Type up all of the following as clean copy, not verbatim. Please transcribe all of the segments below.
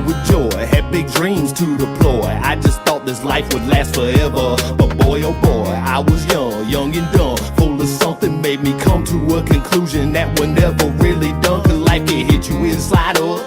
filled with joy, had big dreams to deploy. I just thought this life would last forever, but boy oh boy, I was young and dumb, full of something made me come to a conclusion that we're never really done. Cause life can hit you inside up,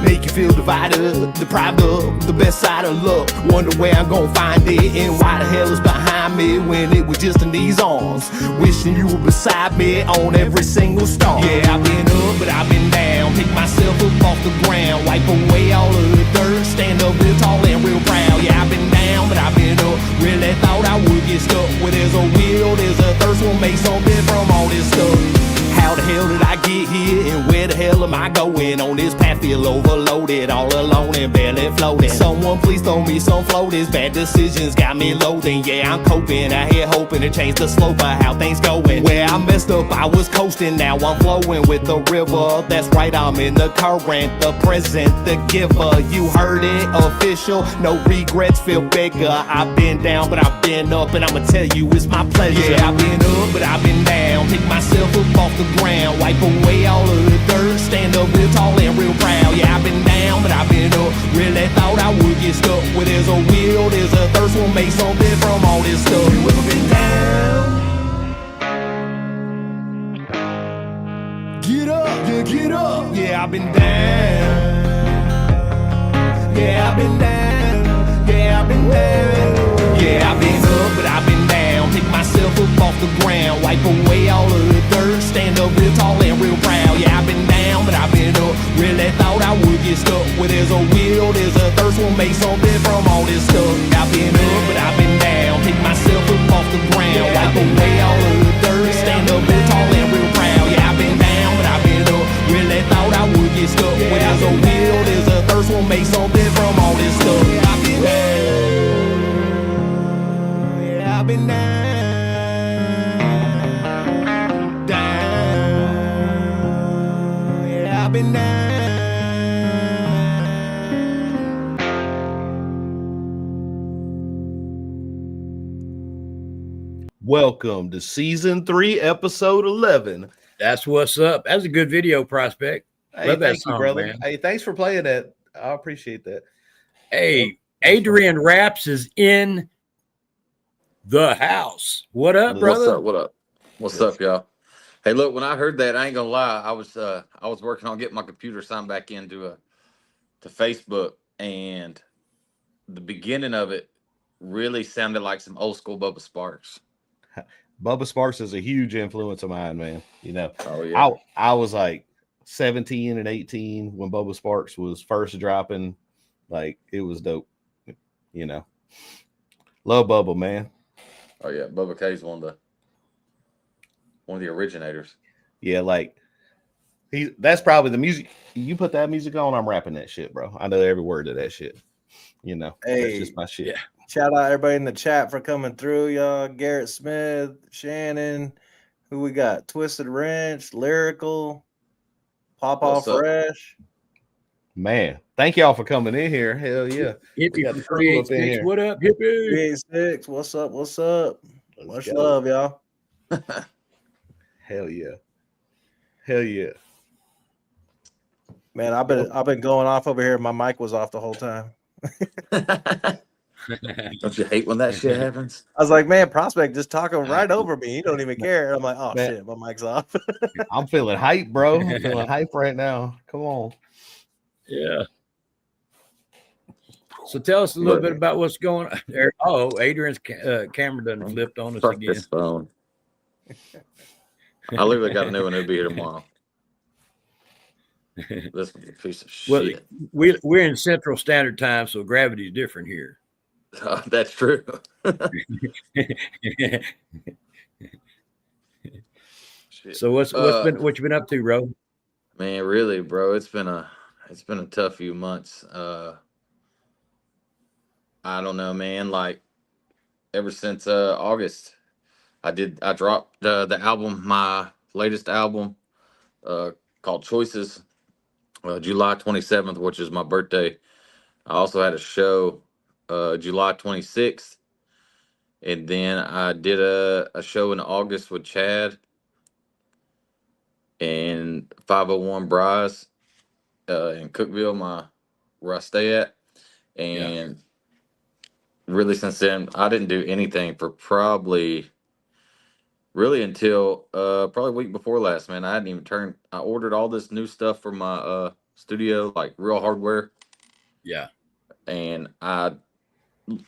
make you feel divided, deprived of the best side of luck. Wonder where I'm gonna find it and why the hell is behind me when it was just in these arms. Wishing you were beside me on every single star. Yeah, I've been up, but I've been down. Pick myself up off the ground, wipe away all of the dirt, stand up real tall and real proud. Yeah, I've been down, but I've been up. Really thought I would get stuck. Where there's a will, there's a thirst, we'll make something from all this stuff. How the hell did I get here and where the hell am I going? On this path feel overloaded, all alone and barely floating. Someone please throw me some floaties, bad decisions got me loathing. Yeah, I'm coping, I here hoping to change the slope of how things going. Where I messed up, I was coasting, now I'm flowing with the river. That's right, I'm in the current, the present, the giver. You heard it, official, no regrets, feel bigger. I've been down, but I've been up, and I'ma tell you it's my pleasure. Yeah, I've been up, but I've been down. Pick myself up off the ground, wipe away all of the dirt, stand up real tall and real proud. Yeah, I've been down, but I've been up. Really thought I would get stuck. Where there's a will, there's a thirst, we'll make something from all this stuff. You ever been down? Get up, yeah, get up. Yeah, I've been down. Yeah, I've been down. Yeah, I've been down. Yeah, I've been up, but I've been down. Pick myself up off the ground, wipe away all of the dirt, stand up real tall and real proud. Yeah, I've been down, but I've been up. Really thought I would get stuck. Where there's a will, there's a thirst, we'll make something from all this stuff. I've been up, but I've been down. Pick myself up off the ground, wipe away all of the dirt, stand up real tall and real proud. Yeah, I've been down, but I've been up. Really thought I would get stuck. Where there's a will, there's a thirst, we'll make something from all this stuff. Yeah, I've been down. Yeah, I've been down. I've been down. Welcome to season 3, episode 11. That's what's up. That's a good video, Prospect. Hey, Love that thank song, you, brother. man. Hey, thanks for playing that. I appreciate that. Hey, Adrian Raps is in the house. What up, brother? What up? What's up, y'all? Hey, look, when I heard that, I ain't gonna lie, I was working on getting my computer signed back into to Facebook, and the beginning of it really sounded like some old school Bubba Sparks. Bubba Sparks is a huge influence of mine, man. You know, oh yeah, I was like 17 and 18 when Bubba Sparks was first dropping. Like, it was dope. You know, love Bubba, man. Oh yeah, Bubba K's one of the originators. Yeah, like that's probably the music. You put that music on, I'm rapping that shit, bro. I know every word of that shit. You know, hey, that's just my shit. Yeah. Shout out everybody in the chat for coming through, y'all. Garrett Smith, Shannon, who we got? Twisted Wrench, Lyrical, Pawpaw Fresh. Man, thank y'all for coming in here. Hell yeah. Hippie from 386. What up, Hippie? 386. What's up? What's up? Much love, y'all. Hell yeah. Hell yeah. Man, I've been going off over here. My mic was off the whole time. Don't you hate when that shit happens? I was like, man, Prospect just talking right over me. He don't even care. I'm like, oh man, shit, my mic's off. I'm feeling hype, bro. I'm feeling hype right now. Come on. Yeah. So tell us a little bit about what's going on there. Oh, Adrian's camera done flipped on us again. This phone. I literally got a new one. It'll be here tomorrow. This one's a piece of shit. Well, we're in Central Standard Time, so gravity's different here. That's true. So what you been up to, bro? Man, really, bro, it's been a tough few months. I don't know, man. Like, ever since August, I dropped the album, my latest album, called Choices, July 27th, which is my birthday. I also had a show July 26th, and then I did a show in August with Chad and 501 Bryce in Cookville, where I stay at, and really since then I didn't do anything for probably really until probably week before last, man. I hadn't even turned. I ordered all this new stuff for my studio, like real hardware, Yeah. and I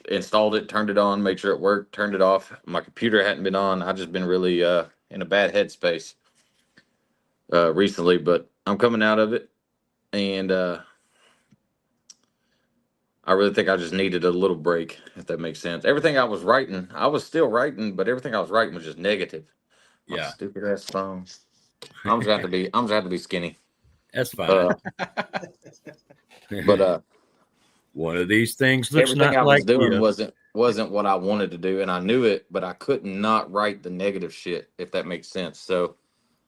installed it, turned it on, made sure it worked, turned it off. My computer hadn't been on. I just been really in a bad headspace recently, but I'm coming out of it, and I really think I just needed a little break, if that makes sense. Everything I was writing, I was still writing, but everything I was writing was just negative. My Yeah. stupid ass phone. I'm just have to be. I'm just have to be skinny. That's fine. But one of these things looks everything not I was like doing you. wasn't what I wanted to do, and I knew it, but I couldn't not write the negative shit, if that makes sense. So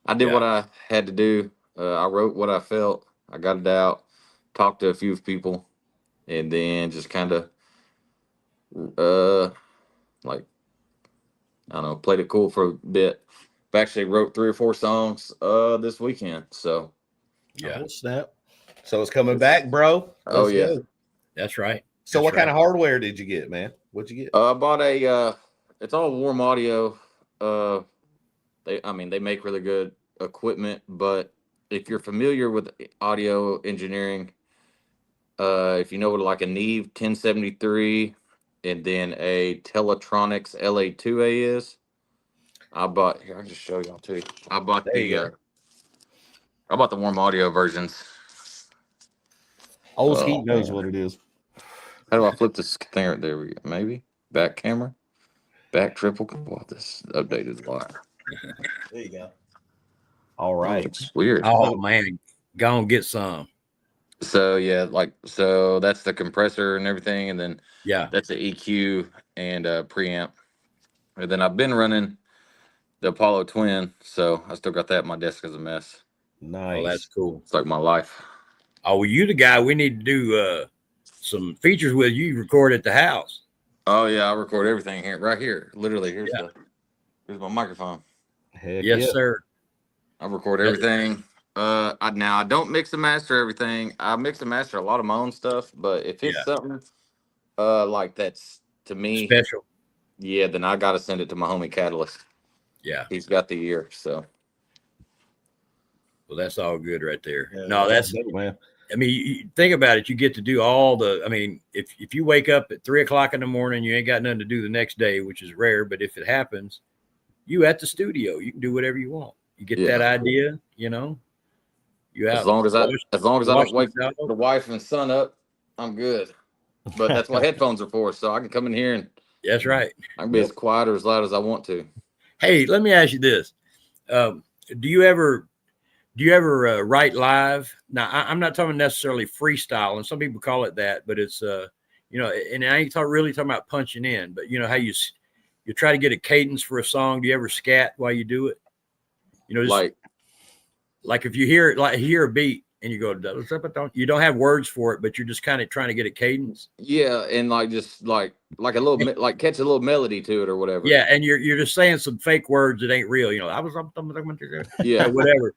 I did Yeah. what I had to do. I wrote what I felt. I got it out. Talked to a few people, and then just kind of like I don't know, played it cool for a bit. I actually wrote 3 or 4 songs this weekend. So Yeah. Oh, snap. So it's coming back, bro. oh Let's yeah. go. That's right. So That's what kind right. of hardware did you get, man? What'd you get? I bought a it's all warm audio. They make really good equipment, but if you're familiar with audio engineering, if you know what like a Neve 1073 and then a Teletronics LA2A is, I bought here. I'll just show y'all too. I bought There you the I bought the warm audio versions. Old Oh, Skeet knows man. what it is. How do I flip this thing? Right there we go. Maybe back camera, back triple. Wow, this updated a lot. There you go. All right. It's weird. Oh man, go and get some. So yeah, so that's the compressor and everything, and then Yeah. that's the EQ and preamp. And then I've been running the Apollo Twin, so I still got that at my desk as a mess. Nice. Oh, that's cool. It's like my life. Oh, well, you the guy we need to do some features with. You record at the house. Oh yeah, I record everything here, right here. Literally, here's my microphone. Heck Yes, yeah. sir. I record everything. I don't mix and master everything. I mix and master a lot of my own stuff, but if it's something like that's to me Special. yeah, then I gotta send it to my homie Catalyst. Yeah. He's got the ear, so Well, that's all good right there. Yeah, No, that's. dope, man. I mean, you think about it. You get to do all the. I mean, if you wake up at 3:00 in the morning, you ain't got nothing to do the next day, which is rare. But if it happens, you at the studio, you can do whatever you want. You get that idea, you know. You as out. long as I don't wake the dog. the wife and son up, I'm good. But that's what headphones are for, so I can come in here and That's right. I can be as quiet or as loud as I want to. Hey, let me ask you this: Do you ever write live? Now, I'm not talking necessarily freestyle, and some people call it that, but it's you know, and I ain't really talking about punching in, but you know how you try to get a cadence for a song. Do you ever scat while you do it? You know, just, like if you hear a beat and you go, you don't have words for it, but you're just kind of trying to get a cadence. Yeah, and just like a little like catch a little melody to it or whatever. Yeah, and you're just saying some fake words that ain't real. You know, yeah, whatever.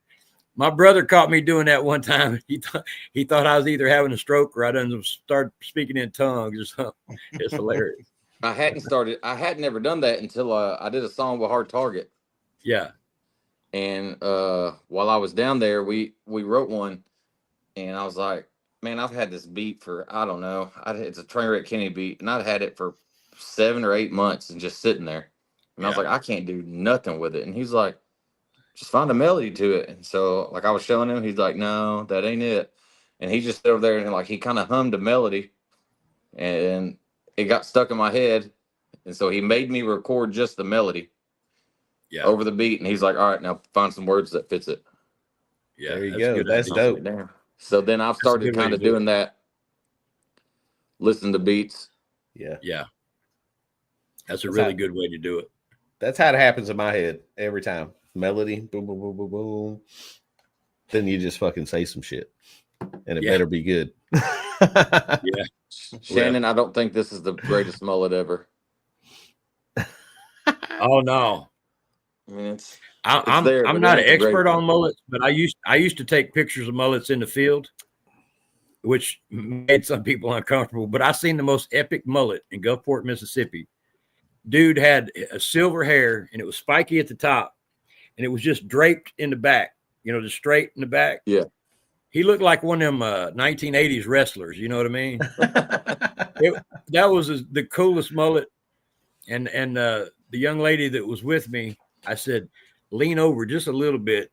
My brother caught me doing that one time. He thought I was either having a stroke or I done started speaking in tongues or something. It's hilarious. I hadn't ever done that until I did a song with Hard Target. Yeah. And while I was down there, we wrote one, and I was like, man, I've had this beat for I don't know. It's a Trainwreck Kenny beat, and I'd had it for 7 or 8 months and just sitting there. And I was like, I can't do nothing with it. And he's like, just find a melody to it. And so like I was showing him, he's like, no, that ain't it. And he just stood over there and like he kind of hummed a melody, and it got stuck in my head. And so he made me record just the melody over the beat. And he's like, all right, now find some words that fits it. Yeah, there you go. That's dope. So then I've started kind of doing that. Listen to beats. Yeah. Yeah. That's a really good way to do it. That's how it happens in my head every time. Melody, boom, boom, boom, boom, boom. Then you just fucking say some shit, and it better be good. Yeah, Shannon, I don't think this is the greatest mullet ever. Oh no, I mean I'm not an expert on mullets, but I used to take pictures of mullets in the field which made some people uncomfortable. But I seen the most epic mullet in Gulfport, Mississippi. Dude had a silver hair, and it was spiky at the top, and it was just draped in the back, just straight in the back. Yeah. He looked like one of them 1980s wrestlers. You know what I mean? That was the coolest mullet. And the young lady that was with me, I said, lean over just a little bit,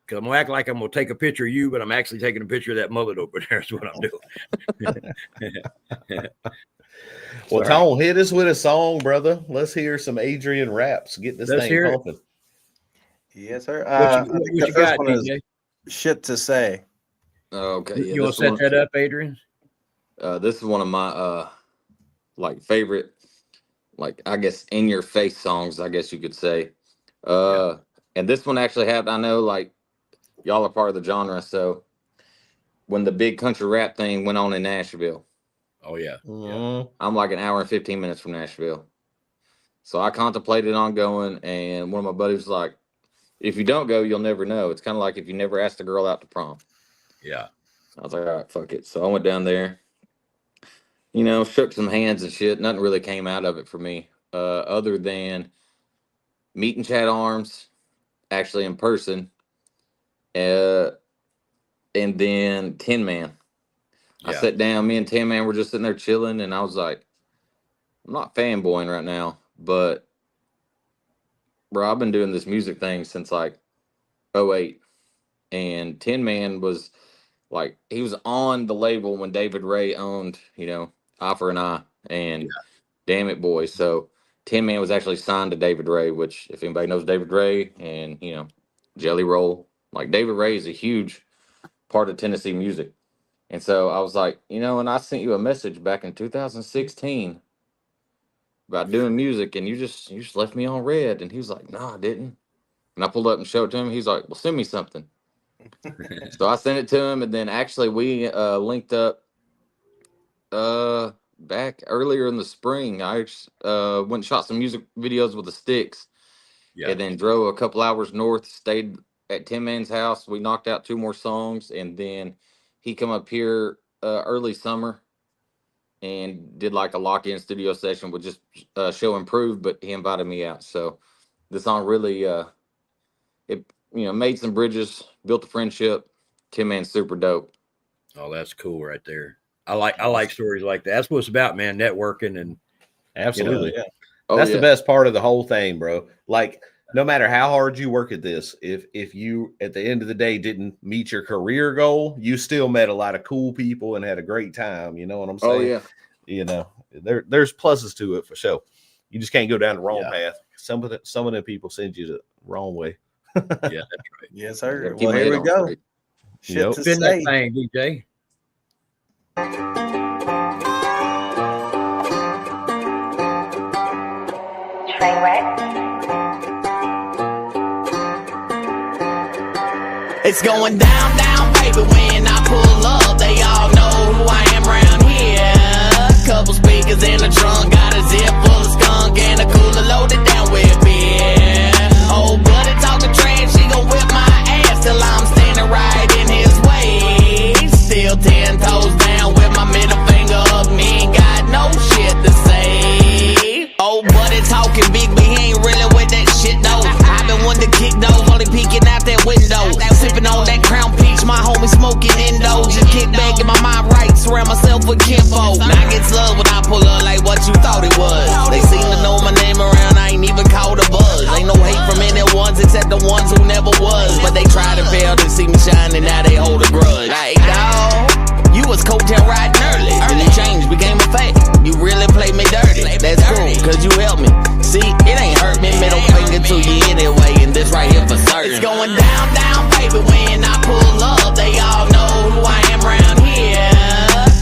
because I'm going to act like I'm going to take a picture of you, but I'm actually taking a picture of that mullet over there. Is what I'm doing. Well, Tone, hit us with a song, brother. Let's hear some Adrian raps. Get this thing pumping. Yes, sir. What you got, DJ? Shit to say. Okay. You want to set that up, Adrian? This is one of my favorite, I guess, in your face songs, I guess you could say. And this one actually happened. I know y'all are part of the genre, so when the big country rap thing went on in Nashville. Oh yeah. I'm like an hour and 15 minutes from Nashville. So I contemplated on going, and one of my buddies was like, if you don't go, you'll never know. It's kind of like if you never asked a girl out to prom. Yeah. I was like, all right, fuck it. So I went down there, shook some hands and shit. Nothing really came out of it for me, other than meeting Chad Arms, actually in person, and then Tin Man. Yeah. I sat down, me and Tin Man were just sitting there chilling, and I was like, I'm not fanboying right now, but bro, I've been doing this music thing since 08. And Tin Man was he was on the label when David Ray owned, Eye for an Eye and Damn It Boy. So Tin Man was actually signed to David Ray, which if anybody knows David Ray and, Jelly Roll, David Ray is a huge part of Tennessee music. And so I was like, and I sent you a message back in 2016 about doing music, and you just left me on red. And he was like, no, I didn't. And I pulled up and showed it to him. He's like, well, send me something. So I sent it to him, and then actually we linked up back earlier in the spring. I went and shot some music videos with the Sticks, and then drove a couple hours north, stayed at Tin Man's house. We knocked out 2 more songs, and then he come up here early summer and did a lock-in studio session with just Show Improved, but he invited me out. So the song really it made some bridges, built a friendship. Tin Man's super dope. Oh, that's cool right there. I like stories like that. That's what it's about, man. Networking and absolutely. Oh, that's the best part of the whole thing, bro. No matter how hard you work at this, if you at the end of the day didn't meet your career goal, you still met a lot of cool people and had a great time. You know what I'm saying? Oh yeah. There's pluses to it for sure. You just can't go down the wrong path. Some of the people send you the wrong way. Yeah, that's right. Yes, sir. Well, here we go. Straight. Shit to Spin say. that thing, DJ. Train wreck. It's going down, down, baby, when I pull up. They all know who I am around here. Couple speakers in the trunk, got a zip full of skunk and a cooler loaded down with beer. Old buddy talking trash, she gon' whip my ass till I'm standing right in his way. Still 10 toes down with my middle finger up, me ain't got no shit to say. Old buddy talking big, but he ain't really with that shit though. I been one to kick those, only peeking out that window. Sipping on that Crown Peach, my homie smoking Indo. Just kick back in my mind right, surround myself with kinfolk. Now I get love when I pull up like what you thought it was. They seem to know my name around, I ain't even called a buzz. Ain't no hate from any ones except the ones who never was. But they try to fail to see me shining, now they hold a grudge. Like, dawg, you was coattail riding early. You changed, became a fake. You really played me dirty. That's cool, cause you helped me. See, it ain't hurt me, middle finger to you anyway. And this right here for certain. It's going down, down, baby, when I pull up. They all know who I am around here.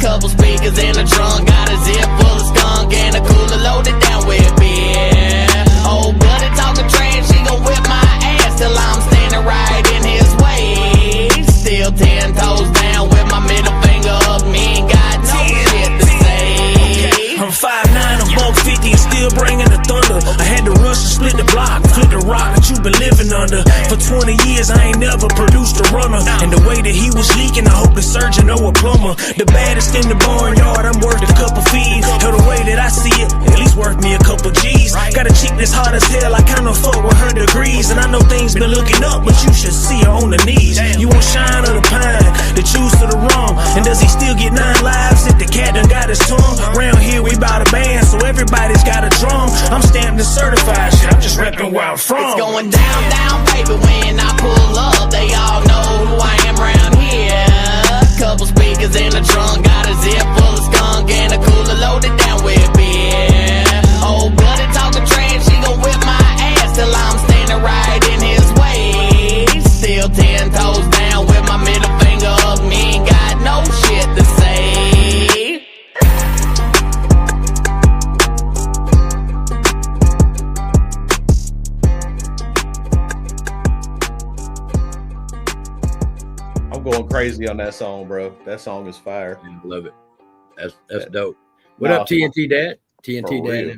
Couple speakers in the trunk, got a zip full of skunk and a cooler loaded down with beer. Old buddy talking trash, she gon' whip my ass till I'm standing right in his way. Still 10 toes down with my middle finger up, me ain't got no shit to say. I'm 5'9", I'm $150 and still bringing the thunder. I had to rush and split the block, flip the rock that you been living under. For for 20 years, I ain't never produced a runner. And the way that he was leaking, I hope the surgeon or a plumber. The baddest in the barnyard, I'm worth a couple fees. Hell, the way that I see it, at least worth me a couple G's. Got a chick that's hot as hell, I kinda fuck with her degrees. And I know things been looking up, but you should see her on the knees. You want shine or the pine, the juice or the rum? And does he still get 9 lives if the cat done got his tongue? Round here we bout a band, so everybody's got a drum. I'm stamped and certified, shit, I'm just repping where I'm from. It's going down, down, baby, when I pull up. They all know who I am round here. Couple speakers in the trunk, got a zip full of skunk and a cooler loaded down with beer. Old buddy talking trash, she gon' whip my ass till I'm standing right in his way. Still 10 toes down with my middle finger up, me ain't got no shit to say. I'm going crazy on that song, bro. That song is fire. I love it. That's dope. What No, up, TNT Dad? TNT for Dad. real.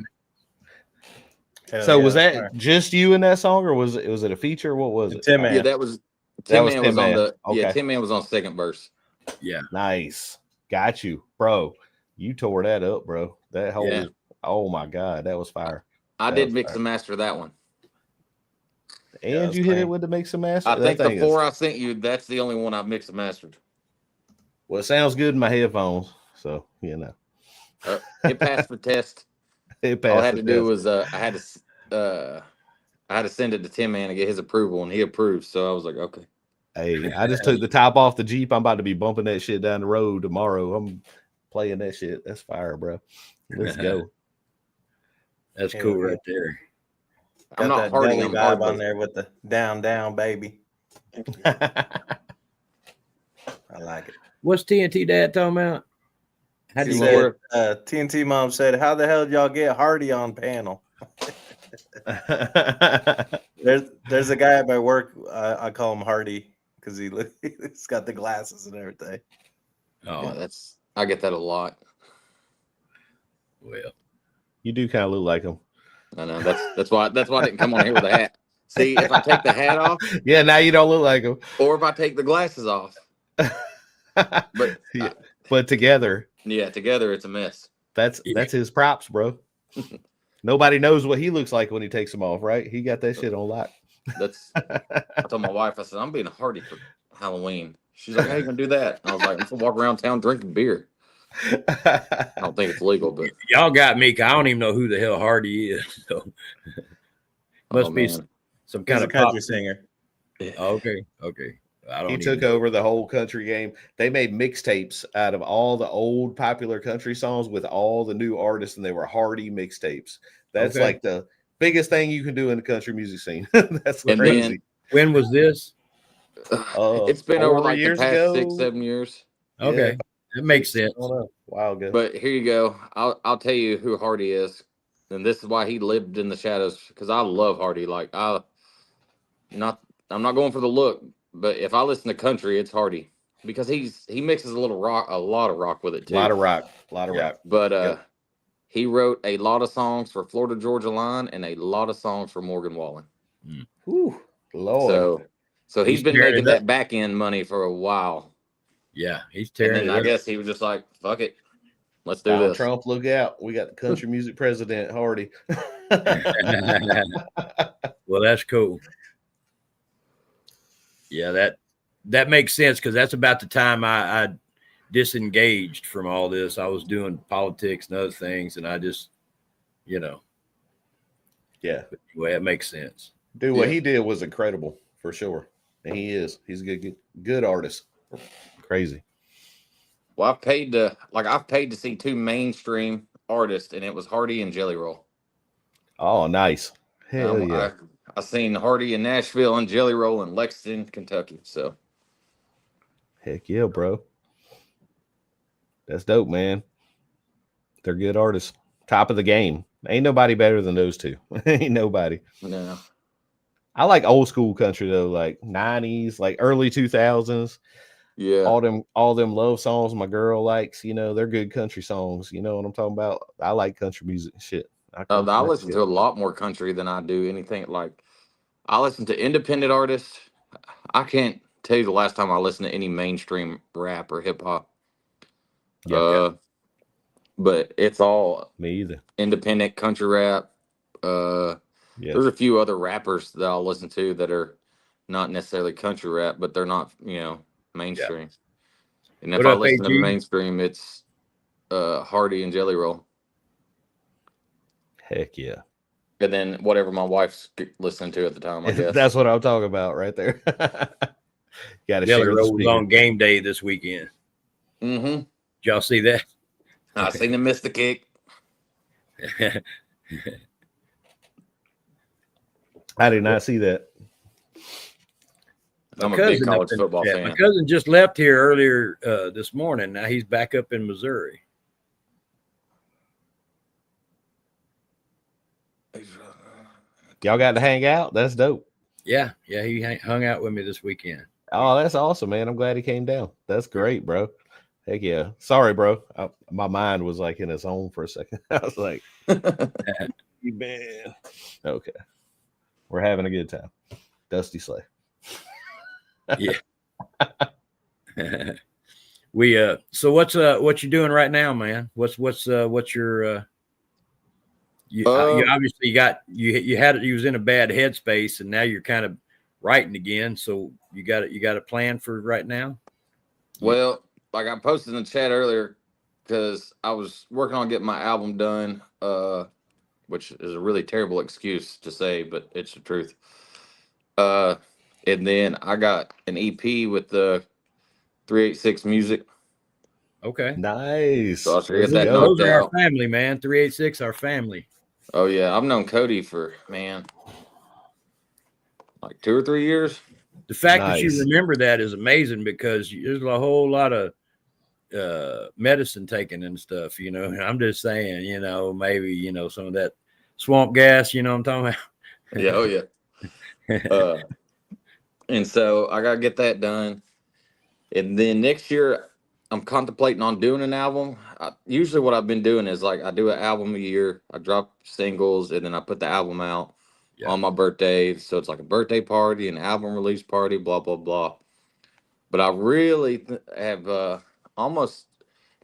Hell So yeah, was that's that fire. just you in that song, or was it a feature? What was it? Tim Man. Yeah, that was That was Tin Man Tin was on Man. the Okay. Tin Man was on second verse. Yeah. Nice. Got you, bro. You tore that up, bro. That whole Yeah. oh my god, that was fire. I That did was mix fire. and master that one. And that's you hit it clean. with the mix and master. I That think the thing is- 4 I sent you, that's the only one I've mixed and mastered. well, it sounds good in my headphones, so you know It passed the test. it All I passed had the to do test. was I had to send it to Tin Man to get his approval, and he approved. So I was like, okay. Hey, I just took the top off the Jeep. I'm about to be bumping that shit down the road tomorrow. I'm playing that shit. That's fire, bro. Let's go. That's Hell cool yeah. right there. I'm Got not that hardy. deli I'm vibe hard. on there with the down, down, baby. I like it. What's TNT Dad talking about? How do He you said- get? said, TNT Mom said, "How the hell did y'all get Hardy on panel?" There's a guy at my work. I call him Hardy because he's got the glasses and everything. Oh, Yeah, I get that a lot. well. You do kind of look like him. I know that's why I didn't come on here with a hat. See, if I take the hat off, Yeah, now you don't look like him. or if I take the glasses off, but Yeah, but together, yeah, together it's a mess. that's his props, bro. Nobody knows what he looks like when he takes them off, right? He got that shit on lock. That's I told my wife, I said, I'm being a hardy for Halloween. She's like, how you gonna do that? I was like, I'm gonna walk around town drinking beer. I don't think it's legal, but Y'all got me. 'Cause I don't even know who the hell Hardy is. So must oh, be man. some He's kind a of pop. country singer. Okay. I don't. He even took know. over the whole country game. They made mixtapes out of all the old popular country songs with all the new artists, and they were Hardy mixtapes. That's Okay. like the biggest thing you can do in the country music scene. That's And crazy. When was this? It's been over 4 like the years past ago. 6-7 years. Okay, that makes sense. I don't know. Wow, ago. But here you go. I'll tell you who Hardy is, and this is why he lived in the shadows. Because I love Hardy. Like I'm not going for the look, but if I listen to country, it's Hardy because he mixes a lot of rock with it too. A lot of rock. But Yep. he wrote a lot of songs for Florida Georgia Line and a lot of songs for Morgan Wallen. Whew, Lord. So he's He's been tearing making it up. that back end money for a while. Yeah, he's And tearing then it I up. guess he was just like, fuck it. Let's do Donald this. Trump, look out. We got the country music president, Hardy. Well, that's cool. Yeah, that makes sense because that's about the time I disengaged from all this. I was doing politics and other things, and I just, yeah. anyway, it makes sense. Dude, what Yeah. he did was incredible for sure. And he is. He's a good artist. Crazy. Well, I've paid to see 2 mainstream artists, and it was Hardy and Jelly Roll. Oh, nice. Hell yeah. I seen Hardy in Nashville and Jelly Roll in Lexington, Kentucky. So Heck yeah, bro. That's dope, man. They're good artists. Top of the game. Ain't nobody better than those two. Ain't nobody. no, I like old school country though, like 90s, like early 2000s. yeah, All them love songs my girl likes, they're good country songs. You know what I'm talking about? I like country music and shit. I listen to a lot more country than I do anything. Like I listen to independent artists. I can't tell you the last time I listened to any mainstream rap or hip hop. Yeah. But it's all Me either. independent country rap. Yeah. There's a few other rappers that I'll listen to that are not necessarily country rap, but they're not, mainstream. And if What I up, listen to AG? mainstream, it's Hardy and Jelly Roll. Heck yeah. And then whatever my wife's listening to at the time, I guess. That's what I'm talking about right there. Got to Jelly share the Roll was speaker. on game day this weekend. Mm-hmm. Did y'all see that? I seen him miss the kick. I did not see that. I'm a big cousin up college in the football chat. fan. My cousin just left here earlier this morning. Now he's back up in Missouri. Y'all got to hang out. That's dope. Yeah, he hung out with me this weekend. Oh, that's awesome, man. I'm glad he came down. That's great, bro. Heck yeah. Sorry, bro. My mind was like in its own for a second. I was like, you man. Okay. We're having a good time. Dusty Slay. Yeah. So what you doing right now, man? What's your you obviously you was in a bad headspace and now you're kind of writing again. So you got a plan for right now? Well, like I posted in the chat earlier, because I was working on getting my album done, which is a really terrible excuse to say, but it's the truth. And then I got an EP with the 386 Music. Okay. Nice. So I should get that Those knocked are our out. family, man. 386, our family. Oh yeah, I've known Cody for like 2 or 3 years. The fact that you Nice. remember that is amazing because there's a whole lot of medicine taken and stuff, And I'm just saying, maybe, some of that swamp gas, you know what I'm talking about? Yeah, oh yeah. And so I gotta get that done. And then next year I'm contemplating on doing an album. Usually what I've been doing is like I do an album a year, I drop singles, and then I put the album out on my birthday. So it's like a birthday party, an album release party, blah, blah, blah. But I really have almost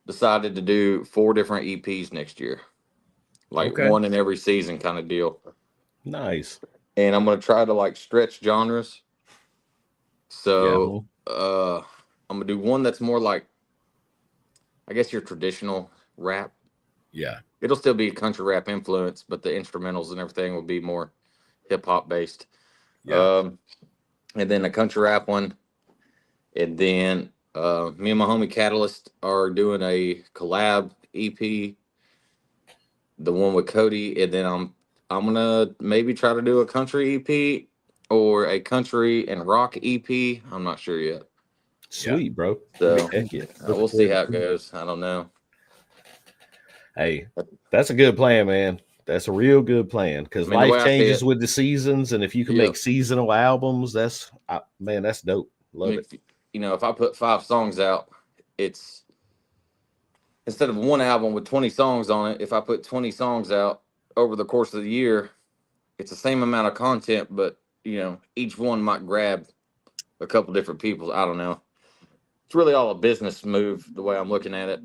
decided to do 4 different EPs next year. Like Okay. one in every season kind of deal. Nice. And I'm going to try to like stretch genres. So I'm going to do one that's more like, I guess, your traditional rap. Yeah. It'll still be country rap influence, but the instrumentals and everything will be more hip hop based. Yeah. And then a country rap one. And then me and my homie Catalyst are doing a collab EP, the one with Cody. And then I'm gonna maybe try to do a country EP or a country and rock EP. I'm not sure yet. Sweet, bro. So Heck yeah. we'll see how it goes. I don't know. Hey, that's a good plan, man. That's a real good plan because I mean, the way life I see changes it- with the seasons, and if you can Yeah. make seasonal albums, that's dope. Love it. If I put 5 songs out, it's instead of one album with 20 songs on it, if I put 20 songs out over the course of the year, it's the same amount of content, but each one might grab a couple different people. I don't know. It's really all a business move the way I'm looking at it,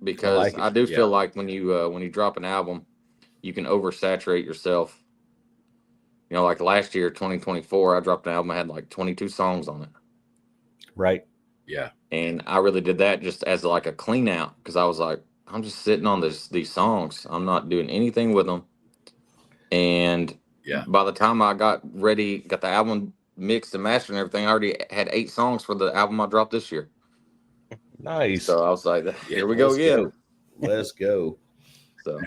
because like it. I do feel like when you drop an album, you can oversaturate yourself. Like last year, 2024, I dropped an album, I had like 22 songs on it. Right. Yeah. And I really did that just as like a clean out, because I was like, I'm just sitting on these songs. I'm not doing anything with them. And by the time I got the album mixed and mastered and everything, I already had 8 songs for the album I dropped this year. Nice. So I was like, here we go again. Let's go. So,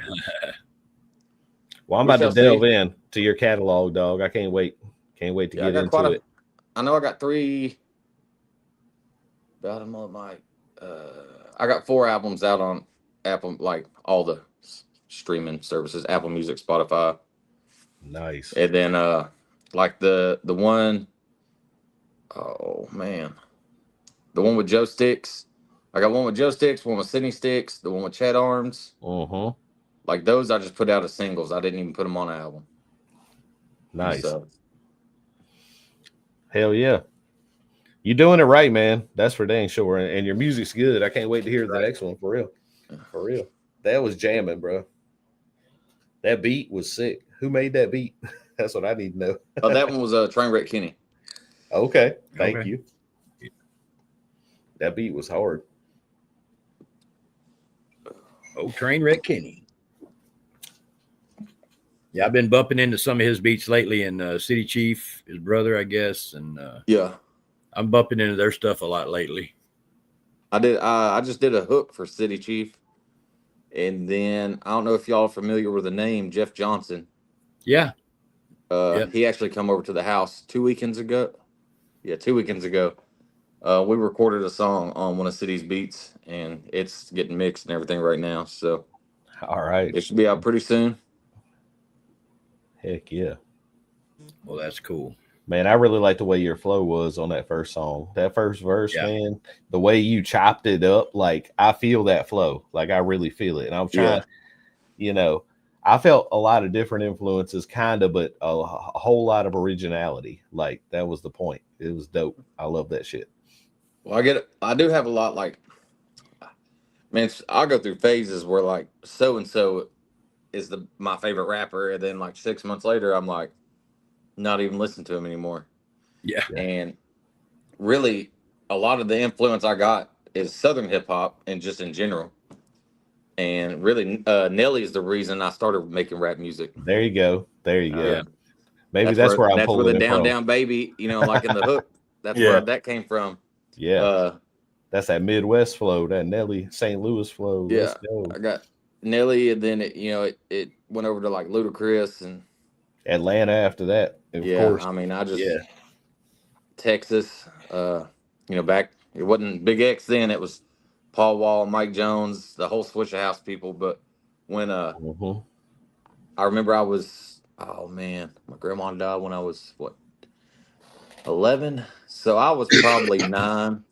well, I'm We about to shall delve see. in to your catalog, dog. I can't wait. Can't wait to yeah, I get got into quite it. I know I got 3. About a month, I got 4 albums out on Apple, like all the streaming services, Apple Music, Spotify. Nice. And then like the one, oh man, the one with Joe Sticks. I got one with Joe Sticks, one with Sydney Sticks, the one with Chad Arms. Like those, I just put out as singles. I didn't even put them on an album. Nice. So Hell yeah. You're doing it right, man. That's for dang sure. And your music's good. I can't wait to hear the next one for real. For real. That was jamming, bro. That beat was sick. Who made that beat? That's what I need to know. Oh, that one was Trainwreck Kenny. Okay. Thank Okay. you. That beat was hard. Oh, Trainwreck Kenny. Yeah, I've been bumping into some of his beats lately, and City Chief, his brother, I guess, and Yeah, I'm bumping into their stuff a lot lately. I did. I just did a hook for City Chief, and then I don't know if y'all are familiar with the name Jeff Johnson. Yeah. He actually come over to the house 2 weekends ago. Yeah, 2 weekends ago. We recorded a song on one of City's beats, and it's getting mixed and everything right now. So All right. it should be out pretty soon. Heck yeah. Well, that's cool. Man, I really like the way your flow was on that first song. That first verse, Yeah. man, the way you chopped it up, like I feel that flow. Like I really feel it. And I'm trying, I felt a lot of different influences, kind of, but a whole lot of originality. Like that was the point. It was dope. I love that shit. Well, I do have a lot like, man, I'll go through phases where like so and so is my favorite rapper, and then like 6 months later, I'm like not even listening to him anymore. Yeah. And really, a lot of the influence I got is Southern hip hop and just in general. And really, Nelly is the reason I started making rap music. There you go. There you go. Yeah. Maybe that's where I'm that's where pulling the it down from. down baby, like in the hook. That's Yeah. where that came from. Yeah. That's that Midwest flow, that Nelly St. Louis flow. Yeah, Let's go. I got Nelly, and then it went over to like Ludacris and Atlanta after that. Of course. I mean, Texas. Back it wasn't Big X then. It was Paul Wall, Mike Jones, the whole Swisher House people. But when Mhm. I remember oh man, my grandma died when I was 11. So I was probably 9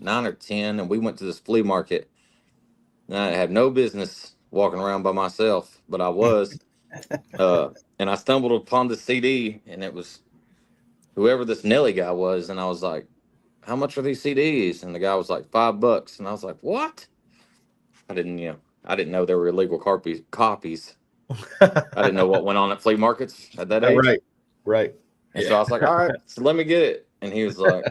or 10, and we went to this flea market. And I had no business walking around by myself, but I was. And I stumbled upon the CD, and it was whoever this Nelly guy was, and I was like, "How much are these CDs?" And the guy was like, $5, and I was like, "What?" I didn't know there were illegal copies. I didn't know what went on at flea markets at that age. Right. And so I was like, "All right, so let me get it." And he was like,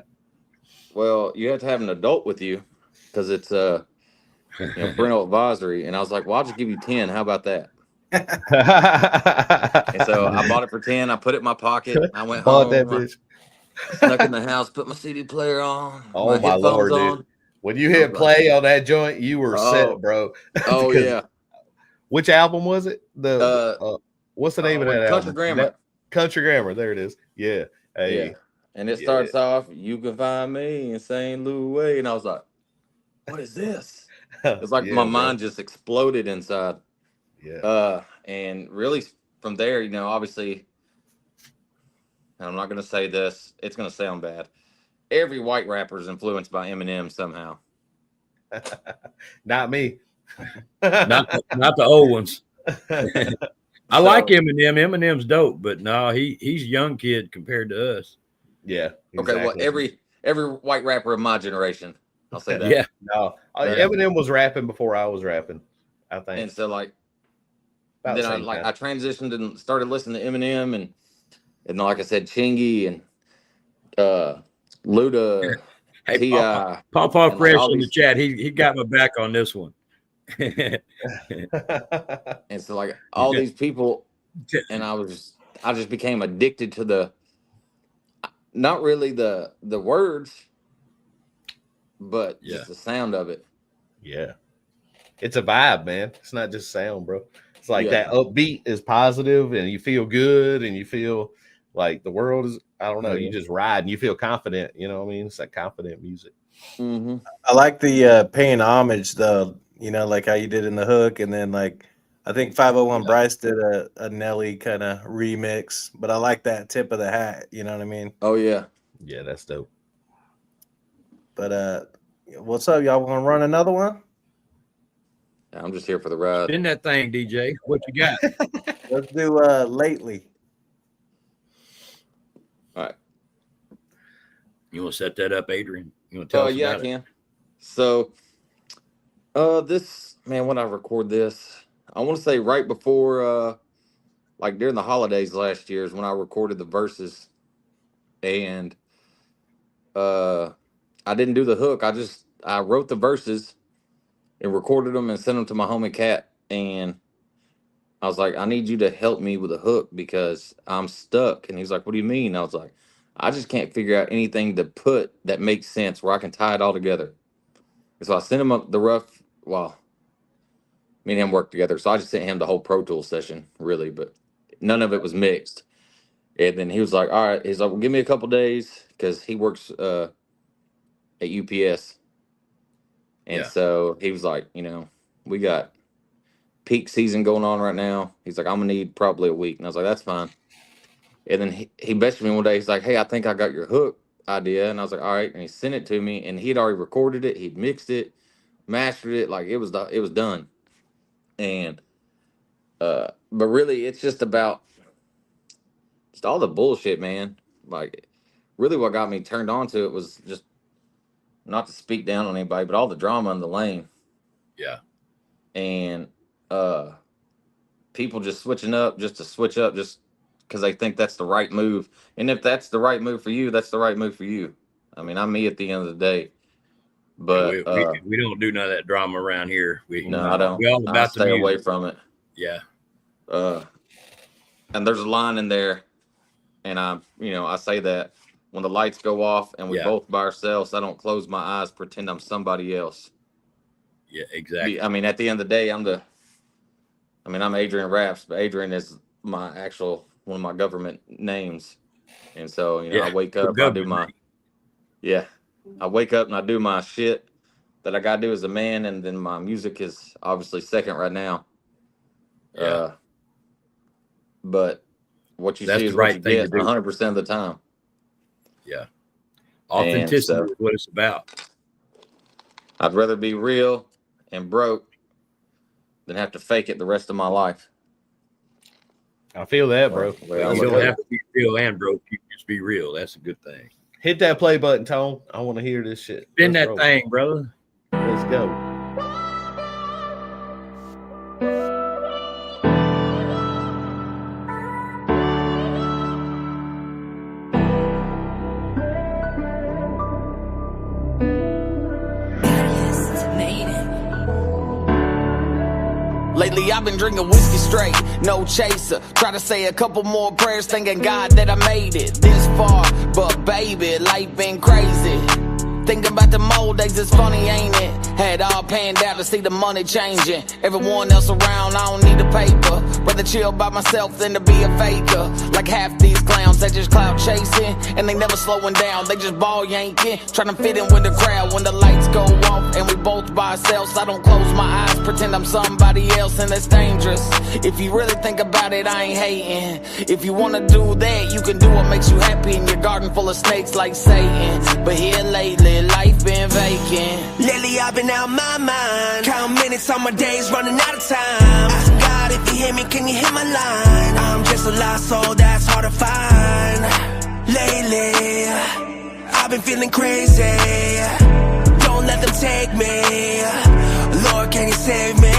"Well, you have to have an adult with you because it's parental advisory." And I was like, "Well, I'll just give you 10. How about that?" And so I bought it for 10. I put it in my pocket. I went Bought home. that bitch. Snuck in the house, put my CD player on. Oh my headphones Lord, on. dude. When you hit play on that joint, you were set, bro. Oh Because- yeah. Which album was it? What's the name of that Country album? Grammar. Country Grammar. There it is. Yeah. Hey. Yeah. And it starts off, "You can find me in St. Louis," and I was like, "What is this?" It's like my mind just exploded inside. Yeah. And really from there, obviously, and I'm not going to say this, it's going to sound bad. Every white rapper is influenced by Eminem somehow. Not me. Not the old ones. I like Eminem. Eminem's dope, but no, he's a young kid compared to us. Yeah. Okay, well, every white rapper of my generation, I'll say that. Yeah. No, Eminem was rapping before I was rapping, I think. And so About then the same I time. transitioned and started listening to Eminem and like I said, Chingy and Luda, Hey, T.I. Pawpaw and, Fresh all in the these- chat. He got my back on this one. And so like all these people, and I just became addicted to not really the words, but just the sound of it. Yeah. It's a vibe, man. It's not just sound, bro. It's like Yeah. that upbeat is positive and you feel good and you feel like the world is, I don't know, you just ride and you feel confident. You know what I mean? It's like confident music. Mm-hmm. I like the paying homage though, like how you did in the hook, and then like I think 501 Bryce did a Nelly kind of remix, but I like that tip of the hat, you know what I mean? Oh yeah. Yeah, that's dope. But what's up, y'all? Want to run another one? I'm just here for the ride. Spin that thing, DJ. What you got? Let's do lately. All right. You want to set that up, Adrian? You want to tell us Yeah, I about it? can. So, this man, when I record this, I want to say right before, like during the holidays last year is when I recorded the verses, and I didn't do the hook. I wrote the verses and recorded them and sent them to my homie Cat, and I was like, I need you to help me with a hook because I'm stuck. And he's like, what do you mean? I was like, I just can't figure out anything to put that makes sense where I can tie it all together. And so I sent him up the rough. Well, me and him worked together, so I just sent him the whole Pro Tools session, really, but none of it was mixed. And then he was like, all right. He's like, well, give me a couple days because he works at UPS. And so he was like, we got peak season going on right now. He's like, I'm gonna need probably a week. And I was like, that's fine. And then he messaged me one day. He's like, hey, I think I got your hook idea. And I was like, all right. And he sent it to me, and he'd already recorded it. He'd mixed it, mastered it. Like it was done. And but really, it's just about just all the bullshit, man. Like really, what got me turned on to it was just not to speak down on anybody, but all the drama in the lane. Yeah. And people just switching up just to switch up just because they think that's the right move. And if that's the right move for you, that's the right move for you. I mean, I'm me at the end of the day. But we don't do none of that drama around here. No, I don't. We all about I stay the away from it. Yeah. And there's a line in there, and I say that when the lights go off and we both by ourselves, I don't close my eyes, pretend I'm somebody else. Yeah, exactly. I mean, at the end of the day, I'm Adrian Raps, but Adrian is one of my government names. And so, I wake up, I wake up and I do my shit that I got to do as a man. And then my music is obviously second right now. Yeah. But what you That's see the is right what thing you to get do. 100% of the time. Yeah. Authenticity is what it's about. I'd rather be real and broke than have to fake it the rest of my life. I feel that, bro. You don't have to be real and broke. You can just be real. That's a good thing. Hit that play button, Tone. I want to hear this shit. Spin that thing, brother. Let's go. Lately I've been drinking whiskey straight, no chaser. Try to say a couple more prayers, thanking God that I made it this far. But baby, life been crazy. Thinking about the old days, it's funny, ain't it? Had all panned out to see the money changing. Everyone else around, I don't need the paper. Rather chill by myself than to be a faker. Like half these clowns, they just clout chasing. And they never slowing down, they just ball yanking. Trying to fit in with the crowd when the lights go off and we both by ourselves. I don't close my eyes, pretend I'm somebody else, and that's dangerous. If you really think about it, I ain't hating. If you wanna do that, you can do what makes you happy in your garden full of snakes like Satan. But here lately, life been vacant. Lately I've been out my mind, count minutes on my days, running out of time. Ask God if you hear me, can you hear my line? I'm just a lost soul that's hard to find. Lately I've been feeling crazy. Don't let them take me. Lord, can you save me?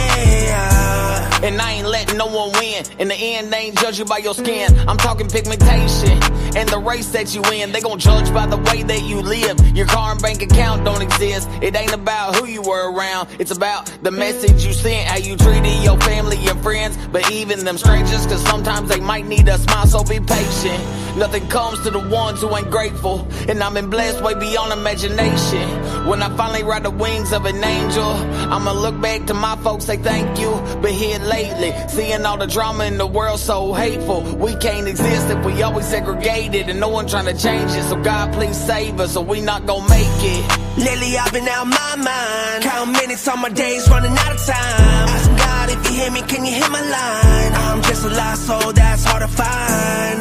And I ain't letting no one win. In the end, they ain't judge you by your skin. I'm talking pigmentation and the race that you in. They gon' judge by the way that you live. Your car and bank account don't exist. It ain't about who you were around. It's about the message you sent, how you treated your family and friends, but even them strangers, cause sometimes they might need a smile, so be patient. Nothing comes to the ones who ain't grateful, and I've been blessed way beyond imagination. When I finally ride the wings of an angel, I'ma look back to my folks, say thank you. But here lately, seeing all the drama in the world so hateful. We can't exist if we always segregated and no one trying to change it. So God, please save us, or we not gonna make it. Lately I've been out my mind, count minutes on my days, running out of time. Ask God if you hear me, can you hear my line? I'm just a lost soul that's hard to find.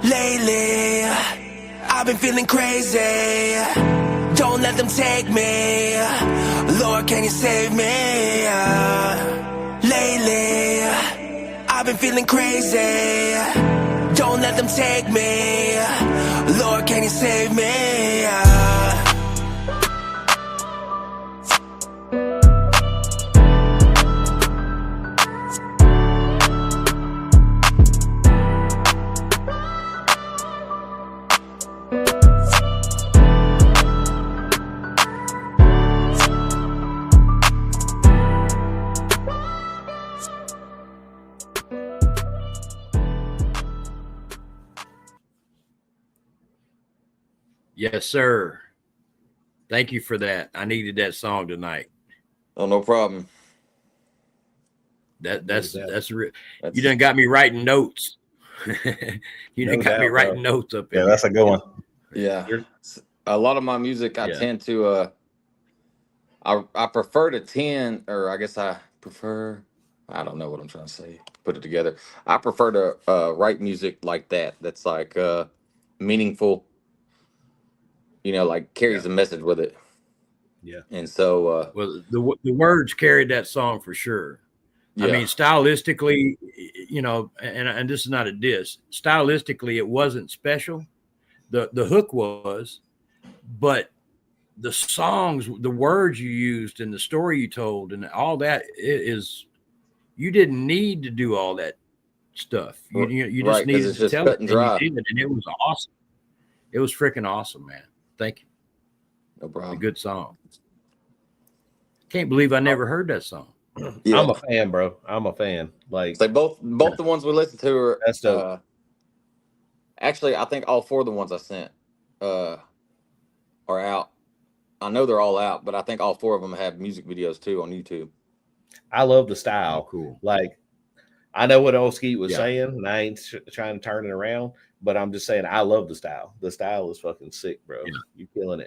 Lately I've been feeling crazy. Don't let them take me. Lord, can you save me? Lately I've been feeling crazy. Don't let them take me. Lord, can you save me? Yes, sir. Thank you for that. I needed that song tonight. Oh, no problem. That's real. That's, You done got me writing notes. You done No got me doubt, writing bro. notes up in Yeah, that's a good one. yeah. A lot of my music, I Yeah. tend to, I prefer to tend, or I guess I prefer, I don't know what I'm trying to say, put it together. I prefer to write music like that. That's like meaningful, like carries a message with it. Yeah. And so, Well, the words carried that song for sure. yeah. I mean, stylistically, and this is not a diss. Stylistically, it wasn't special. The hook was, but the songs, the words you used, and the story you told, and all that is, you didn't need to do all that stuff. You just Right, because needed it's to just tell cut it, and and you dry. did, and it was awesome. It was freaking awesome, man. Thank you. No A problem. good song. Can't believe I never heard that song. Yeah. I'm a fan, bro. I'm a fan. Like, So both the ones we listened to are that's dope. actually, I think all four of the ones I sent are out. I know they're all out, but I think all four of them have music videos too on YouTube. I love the Oh, style. cool. Like, I know what old Skeet was Yeah. saying, and I ain't trying to turn it around, but I'm just saying I love the style. The style is fucking sick, bro. Yeah. You killing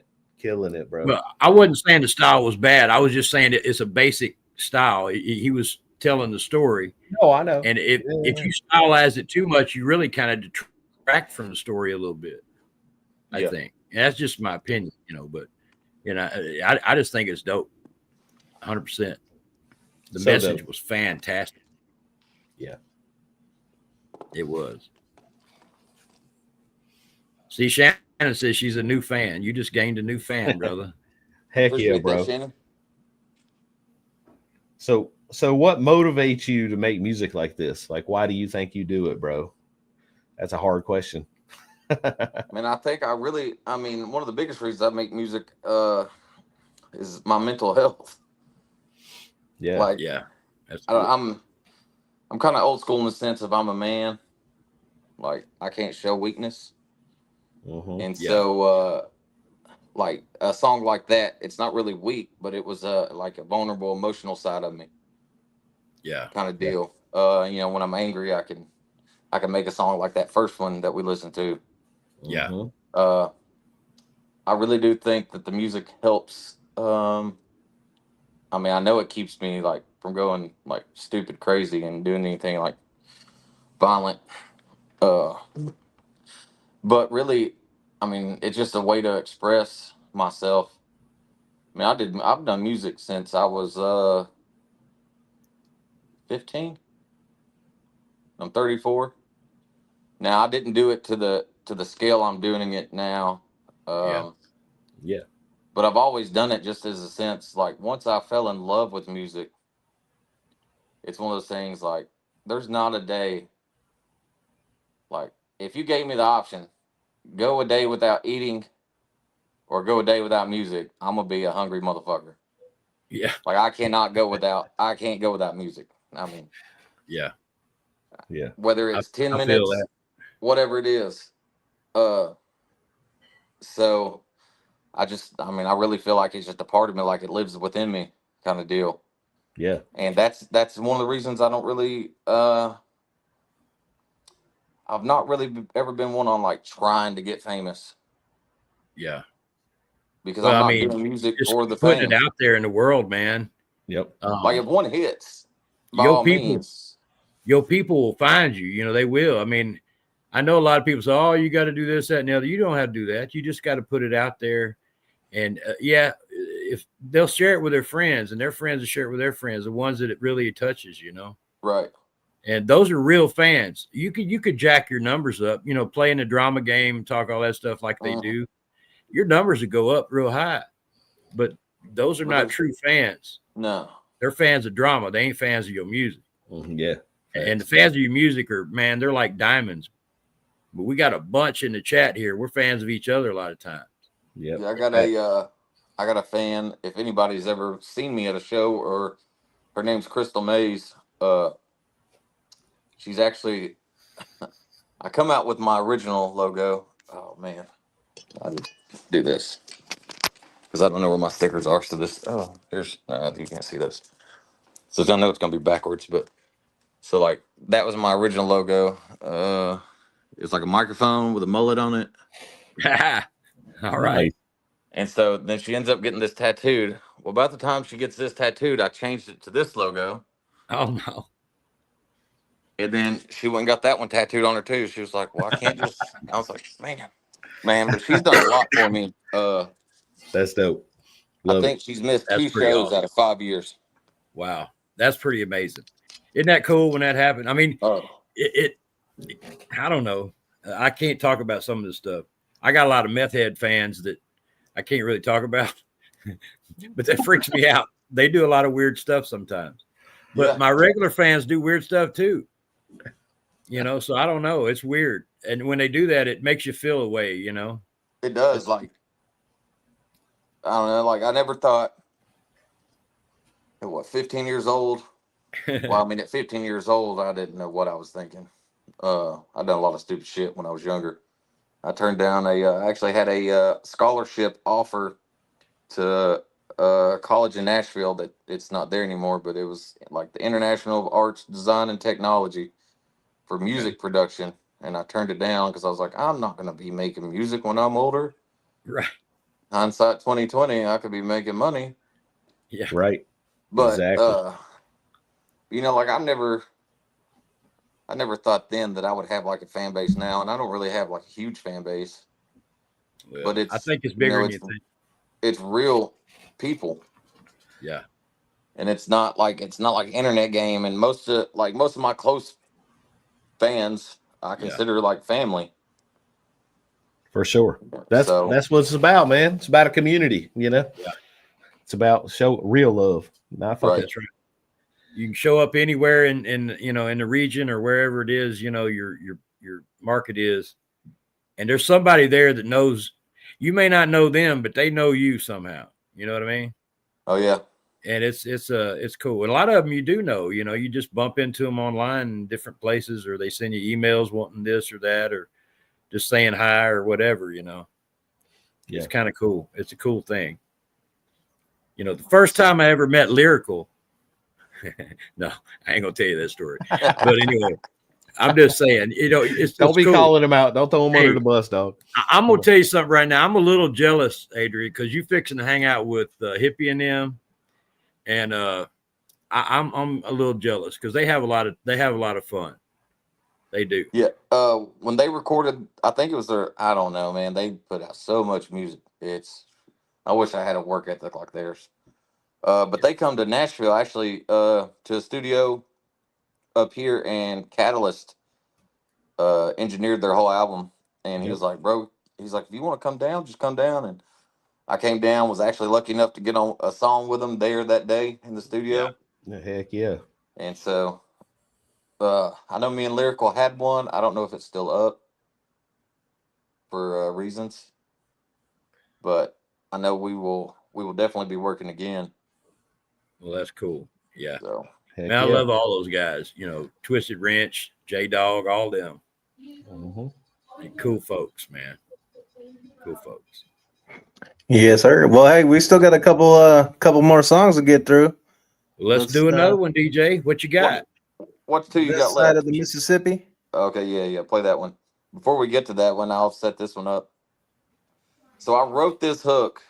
it, bro. Well, I wasn't saying the style was bad. I was just saying it's a basic style. He was telling the story, No, I know. and if Yeah. you stylize it too much, you really kind of detract from the story a little bit. I Yeah. think. And that's just my opinion, but I just think it's dope. 100%. The So message dope. was fantastic. Yeah. It was. See, Shannon says she's a new fan. You just gained a new fan, brother. Heck Appreciate yeah, bro. that, Shannon. So what motivates you to make music like this? Like, why do you think you do it, bro? That's a hard question. Man, I think one of the biggest reasons I make music is my mental health. Yeah. Like, Yeah. That's cool. I'm kind of old school in the sense of I'm a man. Like, I can't show weakness. Mhm. And Yeah. so, like a song like that, it's not really weak, but it was like a vulnerable emotional side of me Yeah. kind of deal. When I'm angry, I can make a song like that first one that we listened to. Yeah. Mhm. I really do think that the music helps. I know it keeps me like from going like stupid crazy and doing anything like violent. Uh, but really, it's just a way to express myself. I've done music since I was 15. I'm 34. Now I didn't do it to the scale I'm doing it now. Yeah. Yeah. But I've always done it just as a sense like once I fell in love with music, it's one of those things like there's not a day like if you gave me the option, go a day without eating or go a day without music, I'm gonna be a hungry motherfucker. Yeah. Like I can't go without music. Yeah. Yeah. Whether it's 10 I feel minutes, that. whatever it is. So I really feel like it's just a part of me, like it lives within me kind of deal. Yeah. And that's one of the reasons I don't really I've not really ever been one on like trying to get famous Yeah. because Well, I'm I not mean, doing music just for the putting it fame. out there in the world, man. Yep. Like if one hits, by Your all means. people will find you. They will. I mean, I know a lot of people say, "Oh, you got to do this, that, and the other." You don't have to do that. You just got to put it out there, and if they'll share it with their friends, and their friends will share it with their friends, the ones that it really touches, Right. And those are real fans. You could jack your numbers up, you know, playing a drama game, talk all that stuff like they do. Your numbers would go up real high. But those are not true fans. No. They're fans of drama. They ain't fans of your music. Yeah. And the fans of your music are, man, they're like diamonds. But we got a bunch in the chat here. We're fans of each other a lot of times. Yep. Yeah, I got a fan. If anybody's ever seen me at a show, or her name's Crystal Mays. She's actually, I come out with my original logo. Oh man, I just do this because I don't know where my stickers are. So this, oh, there's, you can't see this. So I know it's gonna be backwards, but so like that was my original logo. It's like a microphone with a mullet on it. All right. And so then she ends up getting this tattooed. Well, about the time she gets this tattooed, I changed it to this logo. Oh no. And then she went and got that one tattooed on her too. She was like, "Well, I can't just." I was like, "Man," but she's done a lot for me. That's dope. I think she's missed That's 2 pretty shows awesome. out of 5 years. Wow. That's pretty amazing. Isn't that cool when that happened? I mean, it I don't know. I can't talk about some of this stuff. I got a lot of meth head fans that I can't really talk about, but that freaks me out. They do a lot of weird stuff sometimes. But my regular fans do weird stuff too. You know, so I don't know. It's weird. And when they do that, it makes you feel a way, you know. It does. Like, I don't know. Like, I never thought, at what, 15 years old? Well, I mean, at 15 years old, I didn't know what I was thinking. I done a lot of stupid shit when I was younger. I turned down I actually had a scholarship offer to college in Nashville that it's not there anymore, but it was like the International of Arts, Design, and Technology for music production. And I turned it down because I was like, I'm not going to be making music when I'm older. Right. Hindsight 2020, I could be making money. Yeah. Right. But, Exactly. you know, like I never thought then that I would have like a fan base now. And I don't really have like a huge fan base. Well, But it's, I think it's bigger than you think. It's real people. Yeah. And it's not like internet game. And most of my close fans I consider like family. For sure. That's what it's about, man. It's about a community, you know. Yeah. It's about show real love. Not fucking That's right. You can show up anywhere in you know, in the region or wherever it is, you know, your market is, and there's somebody there that knows. You may not know them, but they know you somehow. You know what I mean? Oh yeah. And it's cool. And a lot of them you do know. You know, you just bump into them online in different places, or they send you emails wanting this or that, or just saying hi or whatever. You know, it's kind of cool. It's a cool thing. You know, the first time I ever met Lyrical. No, I ain't gonna tell you that story. But anyway, I'm just saying, you know, don't be cool. calling him out. Don't throw him under the bus, dog. I'm gonna tell you something right now. I'm a little jealous, Adrian, because you fixing to hang out with Hippie and them, and I'm a little jealous because they have a lot of fun. They do. Yeah. When they recorded, I think it was I don't know, man. They put out so much music. I wish I had a work ethic like theirs. But they come to Nashville actually to a studio up here, and Catalyst engineered their whole album. And he was like, "Bro," he's like, "If you want to come down, just come down." And I came down. Was actually lucky enough to get on a song with them there that day in the studio. Yeah. Heck yeah. And so I know me and Lyrical had one. I don't know if it's still up for reasons, but I know we will definitely be working again. Well, that's cool. Yeah. So, man, I love all those guys. You know, Twisted Wrench, J Dog, all them. Cool folks, man. Cool folks. Yes, sir. Well, hey, we still got a couple more songs to get through. Let's do another one, DJ. What you got? What's two you This got side left? of the Mississippi. Okay, yeah. Play that one. Before we get to that one, I'll set this one up. So I wrote this hook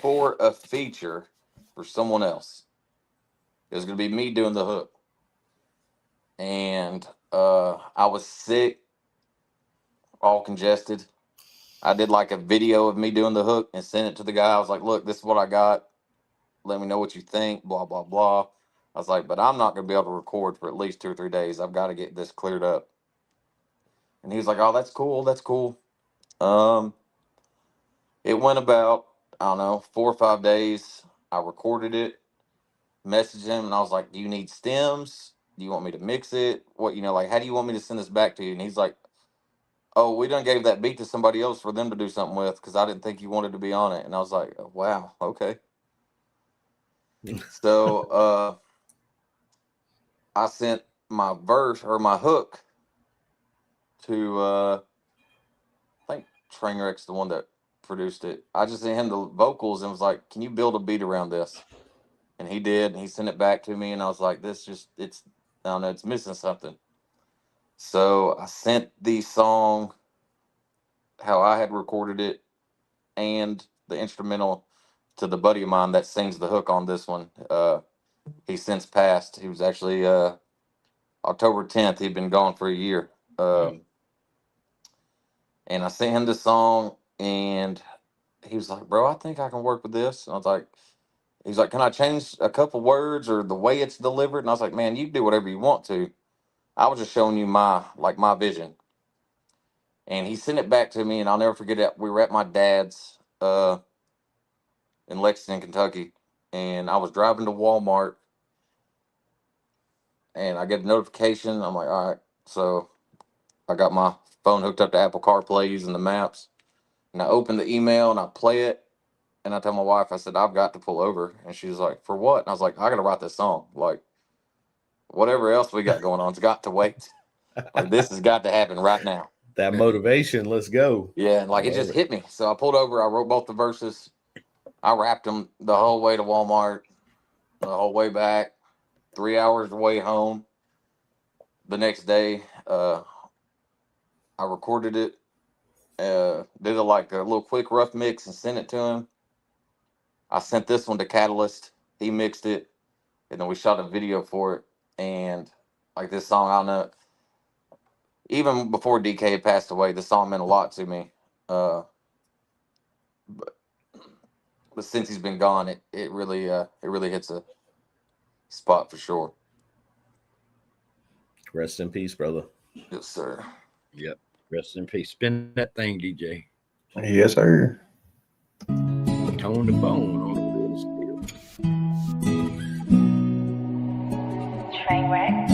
for a feature for someone else. It was going to be me doing the hook. And I was sick, all congested. I did like a video of me doing the hook and sent it to the guy. I was like, "Look, this is what I got. Let me know what you think, blah, blah, blah." I was like, but I'm not going to be able to record for at least 2 or 3 days. I've got to get this cleared up. And he was like, oh, that's cool. That's cool. It went about, I don't know, 4 or 5 days. I recorded it, messaged him, and I was like, do you need stems? Do you want me to mix it? What, like, how do you want me to send this back to you? And he's like, oh, we done gave that beat to somebody else for them to do something with because I didn't think you wanted to be on it. And I was like, oh, wow, okay. So I sent my verse or my hook to, I think Trainwreck's the one that produced it. I just sent him the vocals and was like, can you build a beat around this? And he did, and he sent it back to me, and I was like, I don't know, it's missing something. So I sent the song how I had recorded it and the instrumental to the buddy of mine that sings the hook on this one. He's since passed. He was actually October 10th. He'd been gone for a year. And I sent him the song, and he was like, bro, I think I can work with this. And I was like, he's like, can I change a couple words or the way it's delivered? And I was like, man, you do whatever you want to. I was just showing you my vision. And he sent it back to me, and I'll never forget it. We were at my dad's in Lexington, Kentucky, and I was driving to Walmart, and I get a notification. I'm like, all right. So I got my phone hooked up to Apple CarPlay using the maps, and I open the email, and I play it, and I tell my wife, I said, I've got to pull over. And she's like, for what? And I was like, I got to write this song. Like, whatever else we got going on, it's got to wait. Like, this has got to happen right now. That motivation, let's go. Yeah, and like it just hit me. So I pulled over, I wrote both the verses. I rapped them the whole way to Walmart, the whole way back, 3 hours away home. The next day, I recorded it, did a little quick rough mix and sent it to him. I sent this one to Catalyst. He mixed it, and then we shot a video for it. And like this song, I don't know. Even before DK had passed away, the song meant a lot to me. But since he's been gone, it really hits a spot for sure. Rest in peace, brother. Yes, sir. Yep. Rest in peace. Spin that thing, DJ. Yes, sir. Tone the bone on the Trainwreck.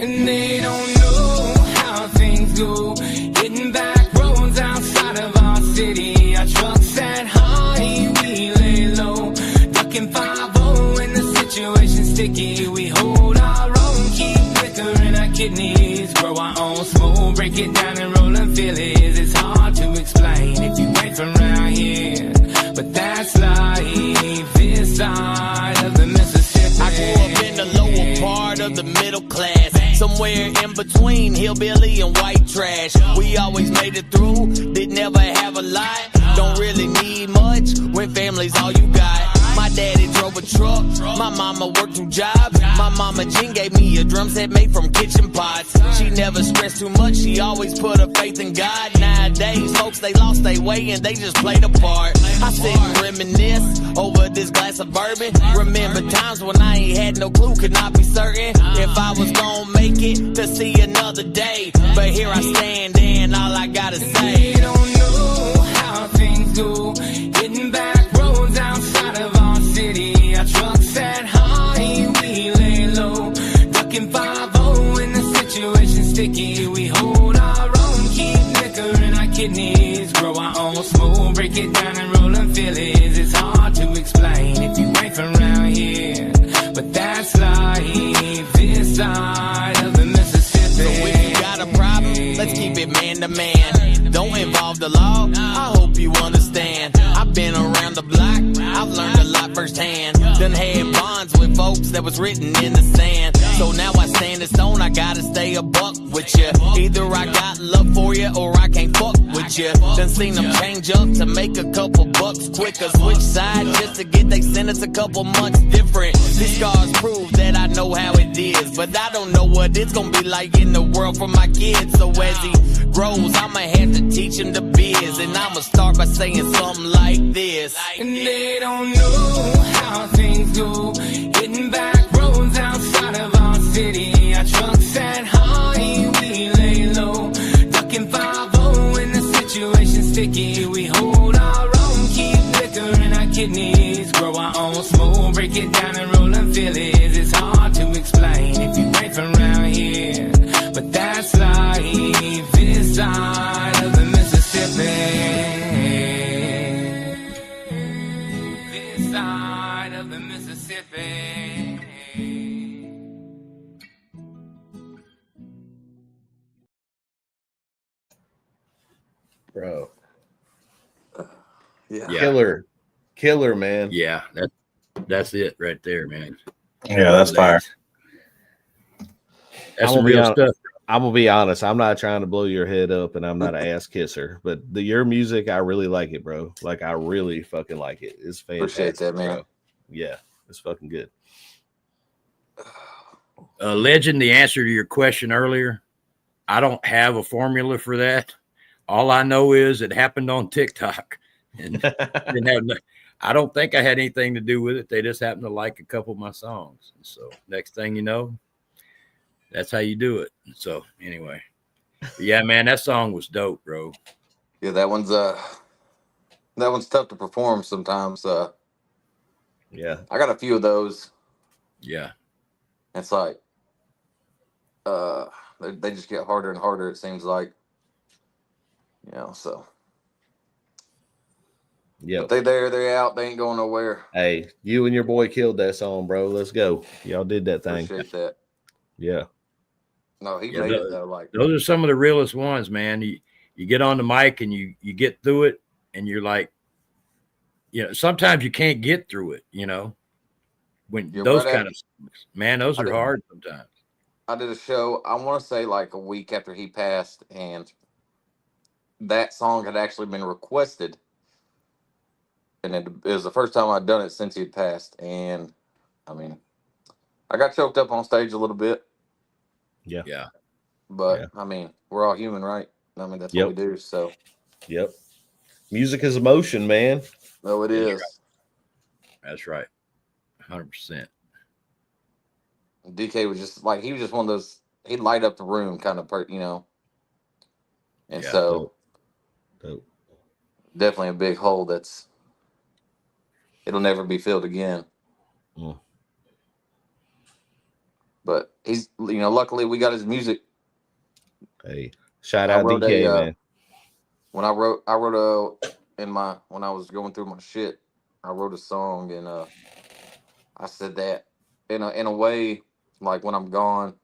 And they don't know how things go. Hitting back roads outside of our city. Our trucks that high, we lay low. Ducking 5-0 when the situation's sticky. We hold our own, keep liquor in our kidneys. Grow our own smoke, break it down and roll and feel it. It's hard to explain if you ain't from around here. But that's life, this side of the Mississippi. I grew up in the lower part of the middle class, somewhere in between hillbilly and white trash. We always made it through, did never have a lot. Don't really need much when family's all you got. My daddy drove a truck, my mama worked 2 jobs. My mama Jean gave me a drum set made from kitchen pots. She never stressed too much, she always put her faith in God. Nowadays, folks, they lost their way and they just played a part. I sit and reminisce over this glass of bourbon. Remember times when I ain't had no clue, could not be certain if I was gonna make it to see another day. But here I stand and all I gotta say, they don't know how things go. Hitting back roads outside of our city. Our trucks that high, we lay low. Ducking 5-0 when the situation's sticky. We hold our own, keep liquor in our kidneys. Grow our own smoke, break it down and roll and feel it. It's hard to explain if you ain't from around here. But that's life, this side of the Mississippi. so if you got a problem, let's keep it man to man. Don't involve the law, I hope you understand. I've been around the block, I've learned a lot firsthand. Done had bonds with folks that was written in the sand. So now I stand in stone, I gotta stay a buck with you. Either I got love for you or I can't fuck with you. Done seen them change up to make a couple bucks quicker. Switch sides just to get they sentence a couple months different. These scars prove that I know how it ideas, but I don't know what it's gonna be like in the world for my kids. So as he grows, I'ma have to teach him the biz, and I'ma start by saying something like this. And they don't know how things go, hitting back roads outside of our city. Our trucks at high, we lay low, ducking 5-0 when the situation's sticky. We hold our own, keep liquor in our kidneys, grow our own smoke, break it down and roll and feel it. It's hard to explain if you ain't from around here, but that's life this side of the Mississippi. This side of the Mississippi. Bro. Yeah. Killer, man. Yeah, that's it right there, man. Yeah, that's fire. That's I'm some gonna be real honest. stuff. I'm gonna be honest. I'm not trying to blow your head up, and I'm not an ass kisser. But your music, I really like it, bro. Like I really fucking like it. It's fantastic. Appreciate that, man. Bro. Yeah, it's fucking good. Legend, the answer to your question earlier, I don't have a formula for that. All I know is it happened on TikTok, and I don't think I had anything to do with it. They just happened to like a couple of my songs. So next thing you know, that's how you do it. So anyway, but yeah, man, that song was dope, bro. Yeah, that one's tough to perform sometimes. Yeah, I got a few of those. Yeah, It's like they just get harder and harder, it seems like. So yeah. but they're out, they ain't going nowhere. Hey, you and your boy killed that song, bro. Let's go. Y'all did that thing. Appreciate that. Yeah. No, he Yeah, made it though. Like, those are some of the realest ones, man. You get on the mic and you get through it, and you're like, sometimes you can't get through it, when You're those right kind of songs, man, those are hard sometimes. I did a show, I want to say like a week after he passed, and that song had actually been requested, and it was the first time I'd done it since he had passed. And I mean, I got choked up on stage a little bit, Yeah. but Yeah. I mean, we're all human, right? I mean, that's Yep. what we do. So, Yep. Music is emotion, man. no, it That's is. right. That's right. 100%. DK was just like, he was just one of those, he'd light up the room kind of And Yeah. so Dope. definitely a big hole it'll never be filled again. Mm. But he's, luckily we got his music. Hey, shout I out wrote DK, man. When I wrote when I was going through my shit, I wrote a song, and I said that in a way, like when I'm gone,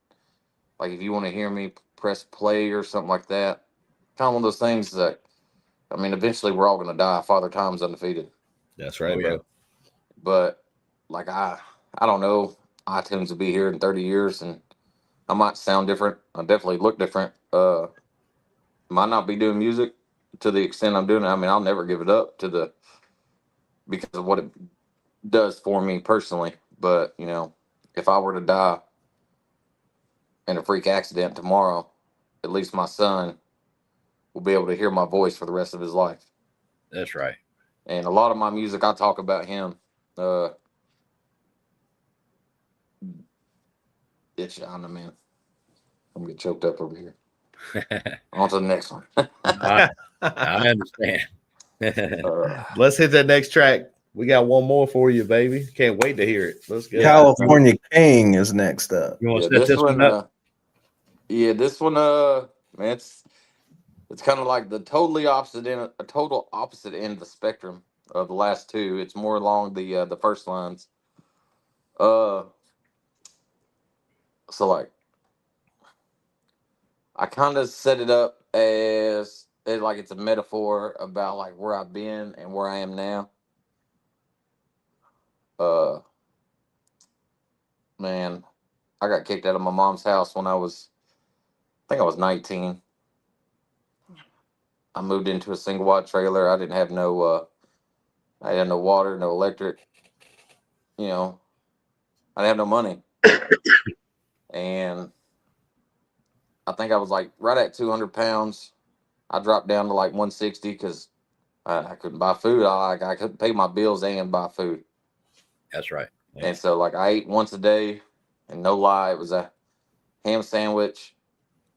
like if you want to hear me, press play or something like that. Kind of one of those things that, I mean, eventually we're all gonna die. Father Time's undefeated. That's right, Oh, bro. yeah. But like I don't know. iTunes will be here in 30 years, and I might sound different. I definitely look different. Might not be doing music to the extent I'm doing it. I mean, I'll never give it up because of what it does for me personally. But if I were to die in a freak accident tomorrow, at least my son will be able to hear my voice for the rest of his life. That's right. And a lot of my music, I talk about him. It's, I don't know, man. I'm gonna get choked up over here. On to the next one. I understand. Let's hit that next track. We got one more for you, baby. Can't wait to hear it. Let's go. California King is next up. You want Yeah, to set this one up? This one, man, it's kind of like the total opposite end of the spectrum of the last two. It's more along the first lines. So like, I kind of set it up as like it's a metaphor about like where I've been and where I am now. Man, I got kicked out of my mom's house when I think I was 19. I moved into a single wide trailer. I didn't have I had no water, no electric. I didn't have no money. and I think I was like right at 200 pounds. I dropped down to like 160 because I couldn't buy food. I couldn't pay my bills and buy food. That's right. Yeah. And so like I ate once a day, and no lie, it was a ham sandwich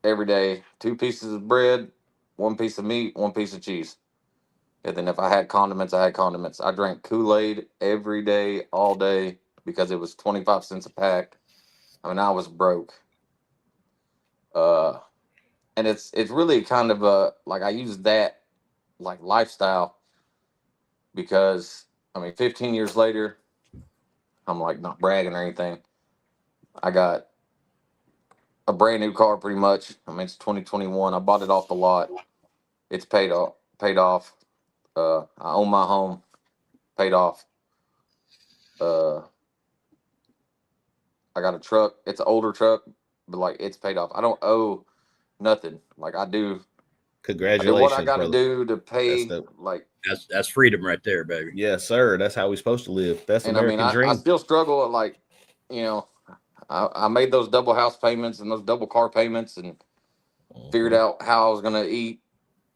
every day, 2 pieces of bread, 1 piece of meat, 1 piece of cheese. And then if I had condiments, I had condiments. I drank Kool-Aid every day, all day, because it was 25 cents a pack. I mean, I was broke. And it's really kind of like I use that like lifestyle because, I mean, 15 years later, I'm like not bragging or anything. I got a brand new car pretty much. I mean, it's 2021. I bought it off the lot. It's paid off. I own my home, paid off. I got a truck. It's an older truck, but like it's paid off. I don't owe nothing. Like I do Congratulations, what I got to brother. do to pay. That's dope. Like That's freedom right there, baby. Yes, sir. That's how we're supposed to live. That's and I American mean, dream. I still struggle at like, you know, I made those double house payments and those double car payments and figured out how I was gonna eat.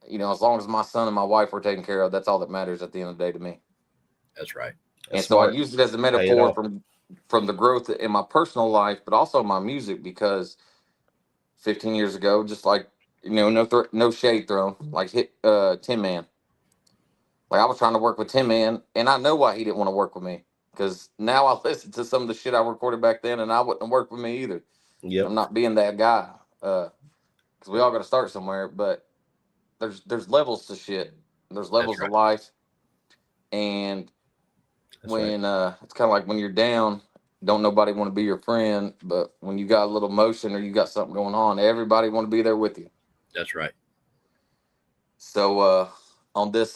You know, as long as my son and my wife were taken care of, that's all that matters at the end of the day to me. That's right. And That's so I smart. use it as a Pay it metaphor off. from the growth in my personal life, but also my music, because 15 years ago, just like, you know, no shade thrown, like hit Tin Man. Like I was trying to work with Tin Man, and I know why he didn't want to work with me, because now I listen to some of the shit I recorded back then, and I wouldn't have worked with me either. Yep. I'm not being that guy, because we all got to start somewhere. But there's levels to shit. There's levels right. to life, and That's when it's kind of like when you're down, don't nobody want to be your friend, but when you got a little motion or you got something going on, everybody want to be there with you. That's right. So on this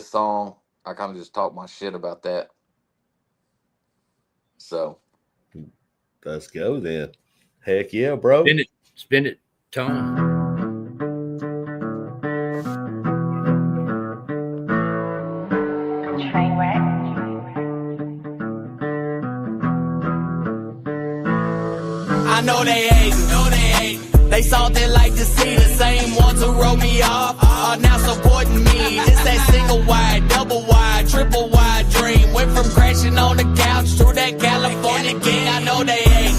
song, I kind of just talk my shit about that. So Let's go then. Heck yeah, bro. Spin it, Tom. Train wreck. I know they hate, they salty like to see the same ones who wrote me off are now supporting me. It's that single wide, double wide, triple wide dream. Went from crashing on the couch to that California king. I know they hate,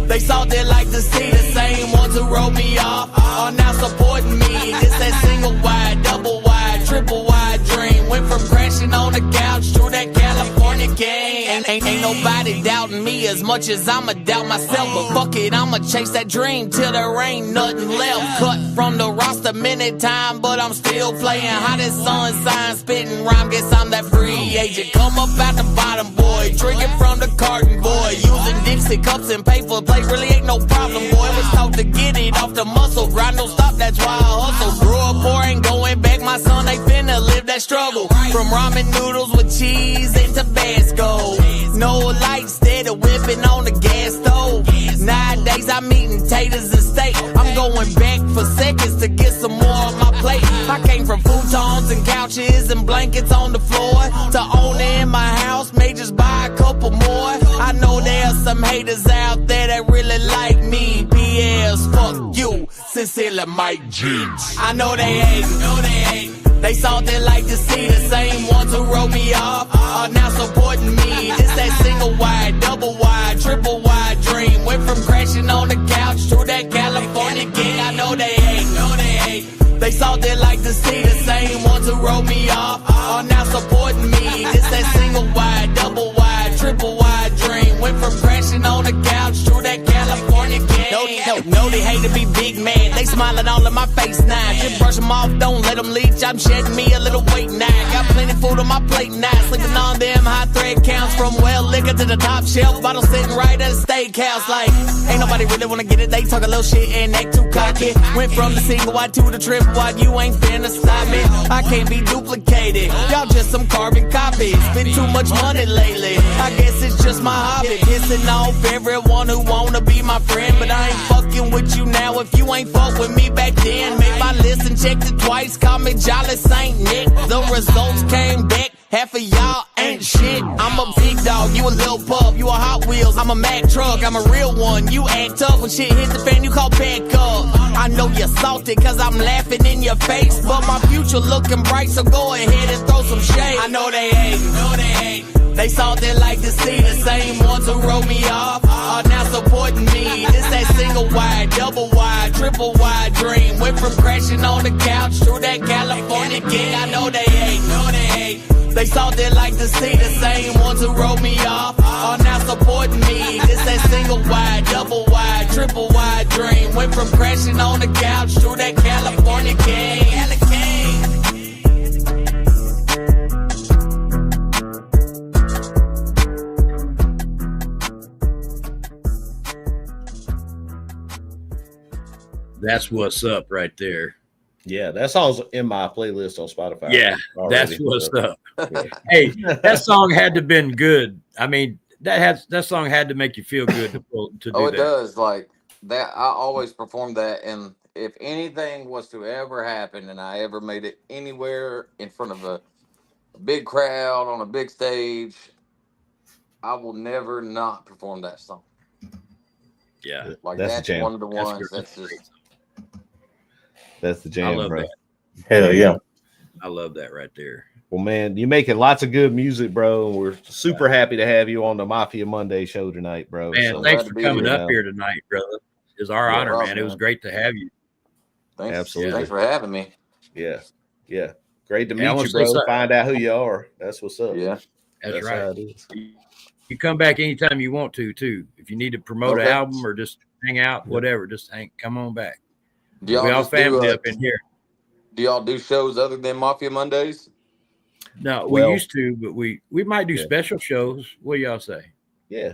they salty like to see the same ones who wrote me off are now supporting me. It's that single wide, double wide, triple wide dream. Went from crashing on the couch to that California king. And ain't nobody doubting me as much as I'ma doubt myself. But fuck it, I'ma chase that dream till there ain't nothing left. Cut from the roster many times, but I'm still playing. Hottest sun sign, spitting rhyme, guess I'm that free agent. Come up out the bottom, boy, drinking from the carton, boy. Using Dixie cups and paper plate really ain't no problem, boy. Was taught to get it off the muscle, grind don't stop, that's why I hustle. Grew up poor, ain't going back, my son ain't finna live that struggle. From ramen noodles with cheese and Tabasco. No lights, steady whipping on the gas stove. Nowadays I'm eating taters and steak. I'm going back for seconds to get some more on my plate. I came from futons and couches and blankets on the floor to owning my house, may just buy a couple more. I know there's some haters out there that really like me. BS, fuck you, sincerely Mike G. I know they hate, they salty like to see the same ones who wrote me off are now supporting me. It's that single wide, double wide, triple wide dream. Went from crashing on the couch to that California king. I know they hate, they salty like to see the same ones who wrote me off are now supporting me. It's that single wide, double wide, triple wide dream. Went from crashing on the couch to that California king. No, they hate to be big mad. They smiling all in my face now. Just brush them off, don't let them leech. I'm shedding me a little weight now. Got plenty food on my plate now. Sleeping on them high thread counts. From well liquor to the top shelf. Bottle sitting right at a steakhouse. Like, ain't nobody really wanna get it. They talk a little shit and act too cocky. Went from the single wide to the triple wide. You ain't finna stop me. I can't be duplicated. Y'all just some carbon copies. Spend too much money lately. I guess it's just my hobby. Pissing off everyone who wanna be my friend. But I ain't fucking with you now if you ain't fuck with me back then. Made my list and checked it twice. Call me Jolly Saint Nick. The results came back. Half of y'all ain't shit. I'm a big dog, you a little pup. You a Hot Wheels, I'm a Mack truck. I'm a real one, you act tough. When shit hit the fan, you call back up. I know you're salty cause I'm laughing in your face, but my future looking bright, so go ahead and throw some shade. I know they hate. They salty like to see the same ones who wrote me off are now supporting me. This that single wide, double wide, triple wide dream. Went from crashing on the couch to that California king. I know they hate. They salty like to see the same ones who wrote me off are now supporting me. This that single wide, double wide, triple wide dream. Went from crashing on the couch to that California king. That's what's up right there. Yeah, that song's in my playlist on Spotify. Yeah, already. that's what's up. Hey, that song had to have been good. I mean, that song had to make you feel good to do Oh, it that. does. Like that, I always perform that, and if anything was to ever happen, and I ever made it anywhere in front of a big crowd on a big stage, I will never not perform that song. Yeah, Like That's the that's jam. one of the That's ones great. that's just. That's the I jam, love bro. that. Hell yeah. I love that right there. Well, man, you're making lots of good music, bro. And we're super happy to have you on the Mafia Monday show tonight, bro. Man, So, thanks glad for to be coming here, up here tonight, brother. It's our Yeah, honor, problem, man. It was man. great to have you. Thanks, Absolutely. Thanks for having me. yeah. Great to Hey, I meet wanna you, say bro. something. Find out who you are. That's what's up. Yeah. That's how right. it is. You come back anytime you want to, too. If you need to promote an Okay. album or just hang out, whatever, just come on back. Do y'all We all just family do? up in here. Do y'all do shows other than Mafia Mondays? No, Well- we used to, but we might do Yeah. special shows. What do y'all say? Yeah.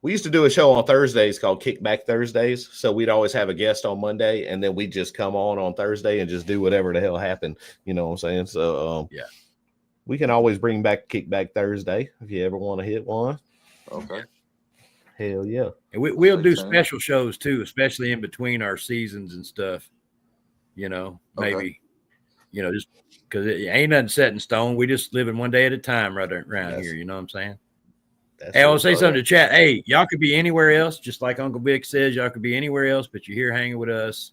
We used to do a show on Thursdays called Kickback Thursdays. So we'd always have a guest on Monday, and then we'd just come on Thursday and just do whatever the hell happened. You know what I'm saying? So Yeah. we can always bring back Kickback Thursday if you ever want to hit one. Okay. Hell yeah. And we'll do Stay tuned. special shows too, especially in between our seasons and stuff. You know, Okay. maybe, just because it ain't nothing set in stone. We just living one day at a time right around Yes. here. You know what I'm saying? That's Hey, I want it, to say bro. something to chat. Hey, y'all could be anywhere else, just like Uncle Vic says. Y'all could be anywhere else, but you're here hanging with us.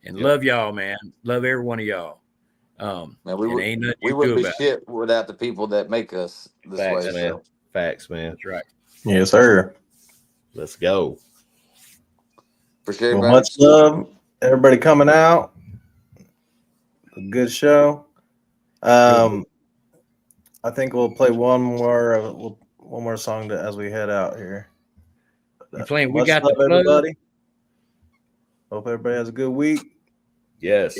And Yep. love y'all, man. Love every one of y'all. Man, And ain't nothing we you wouldn't do be about it. shit without the people that make us this Facts, way. man. So. Facts, man. That's right. Yes, sir. Let's go. Appreciate Well, everybody. much love. Everybody coming out. A good show. I think we'll play one more song as we head out here. You playing We Much Got the love, Plug? everybody. Hope everybody has a good week. Yes.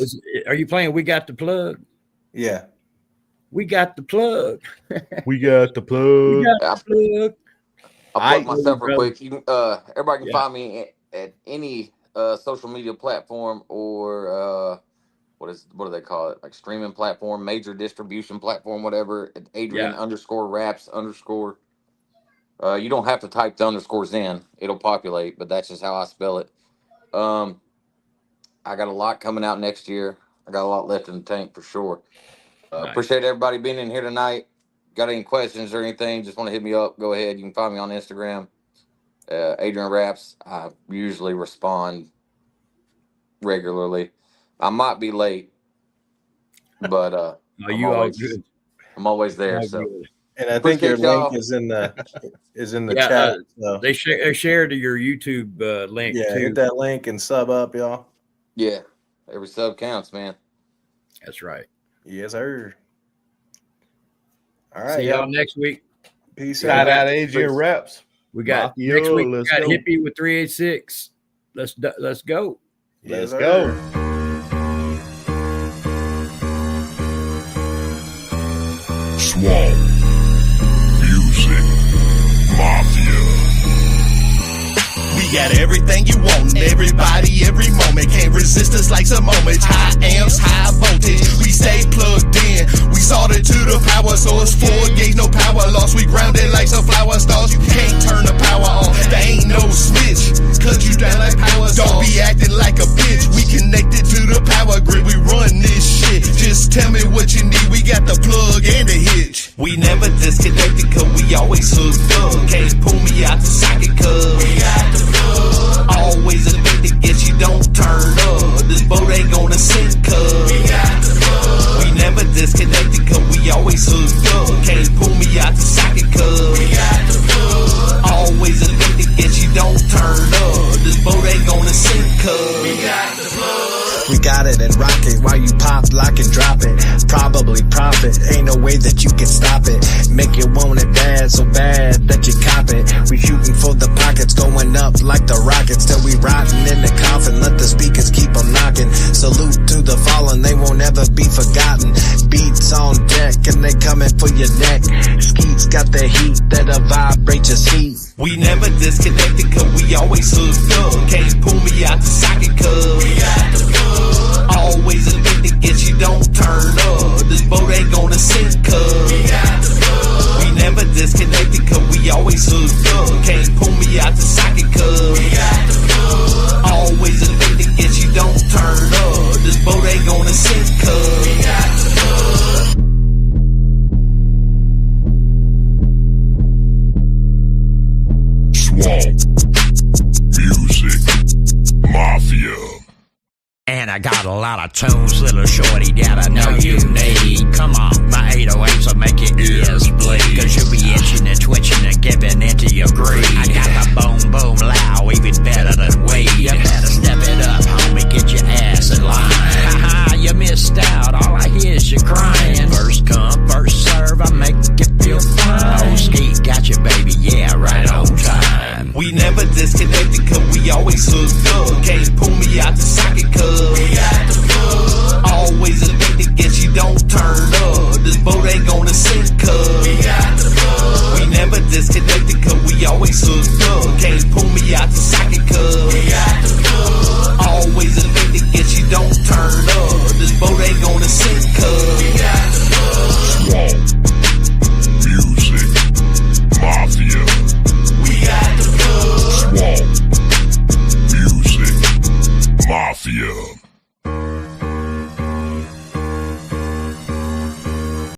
Are you playing We Got the Plug? Yeah. We got the plug. We got the We plug. got the plug. I'll plug myself real brother. quick. You, everybody can Yeah. find me at any social media platform or what do they call it? Like streaming platform, major distribution platform, whatever. At Adrian _raps_. You don't have to type the underscores in; it'll populate. But that's just how I spell it. I got a lot coming out next year. I got a lot left in the tank for sure. Nice. Appreciate everybody being in here tonight. Got any questions or anything? Just want to hit me up. Go ahead. You can find me on Instagram, Adrian Raps. I usually respond regularly. I might be late, but Are I'm you all always- good? I'm always there. All So good. And I think your Appreciate y'all. link is in the Yeah, chat. So They shared your YouTube link yeah, too. hit that link and sub up, y'all. yeah, every sub counts, man. That's right. Yes, sir. All right, See y'all next week. Peace Shout out. out Adrian Reps. We got Mafia, next week. We let's got go. Hippie with 386. Let's go. Yes, Let's sir. go. Swamp Music Mafia. We got everything you want, everybody, every moment. Can't resist us like some moments. High amps, high voltage. We stay plugged in. We soldered to the power source. 4 gauge, no power loss. We grounded like some flower stars. You can't turn the power on. There ain't no switch. Cut you down like power. Don't be acting like a bitch. We connected to the power grid. We run this shit. Just tell me what you need. We got the plug and the hitch. We we always hooked up. Can't pull me out the socket, cuz we got the plug. Always addicted, guess you don't turn up. This boat ain't gonna sink, cuz we got the plug. We never disconnected, cuz we always hooked up. Can't pull me out the socket, cuz we got the plug. Always addicted, guess you don't turn up. This boat ain't gonna sink, cuz we got the plug. We got it and rock it while you pop, lock and drop it. Probably profit, ain't no way that you can stop it. Make you want it bad, so bad that you cop it. We shooting for the pockets, going up like the rockets. Till we rotting in the coffin, let the speakers keep on knocking. Salute to the fallen, they won't ever be forgotten. Beats on deck and they coming for your neck. Skeets got the heat that'll vibrate your seat. We never disconnected, cuz we always hooked up. Can't pull me out the socket, cuz we got the plug. Always addicted, guess you don't turn up. This boat ain't gonna sink, cuz we got the plug. We never disconnected, cuz we always hooked up. Can't pull me out the socket, cuz we got the plug. Always addicted, guess you don't turn up. This boat ain't gonna sink, cuz we got the plug. Swamp Music Mafia. And I got a lot of tunes, little shorty, that I know you need. Come on, my 808s will make your ears bleed. Cause you'll be itching and twitching and giving into your greed. I got the boom boom loud, even better than weed. You better step it up, homie, get your ass in line. Haha, you missed out, all I hear is you crying. First come, first serve, I make you feel fine. Oh, Skeet got you, baby, yeah, right on time. We never disconnected, cuz we always hooked up. Can't pull me out the socket, cuz we got the plug. Always addicted, guess you don't turn up. This boat ain't gonna sink, cuz we got the plug. We never disconnected, cuz we always hooked up. Can't pull me out the socket, cuz we got the plug. Always addicted, guess you don't turn up. This boat ain't gonna sink, cuz we got the plug. Swamp Music Mafia. We got the plug. Swamp Music Mafia.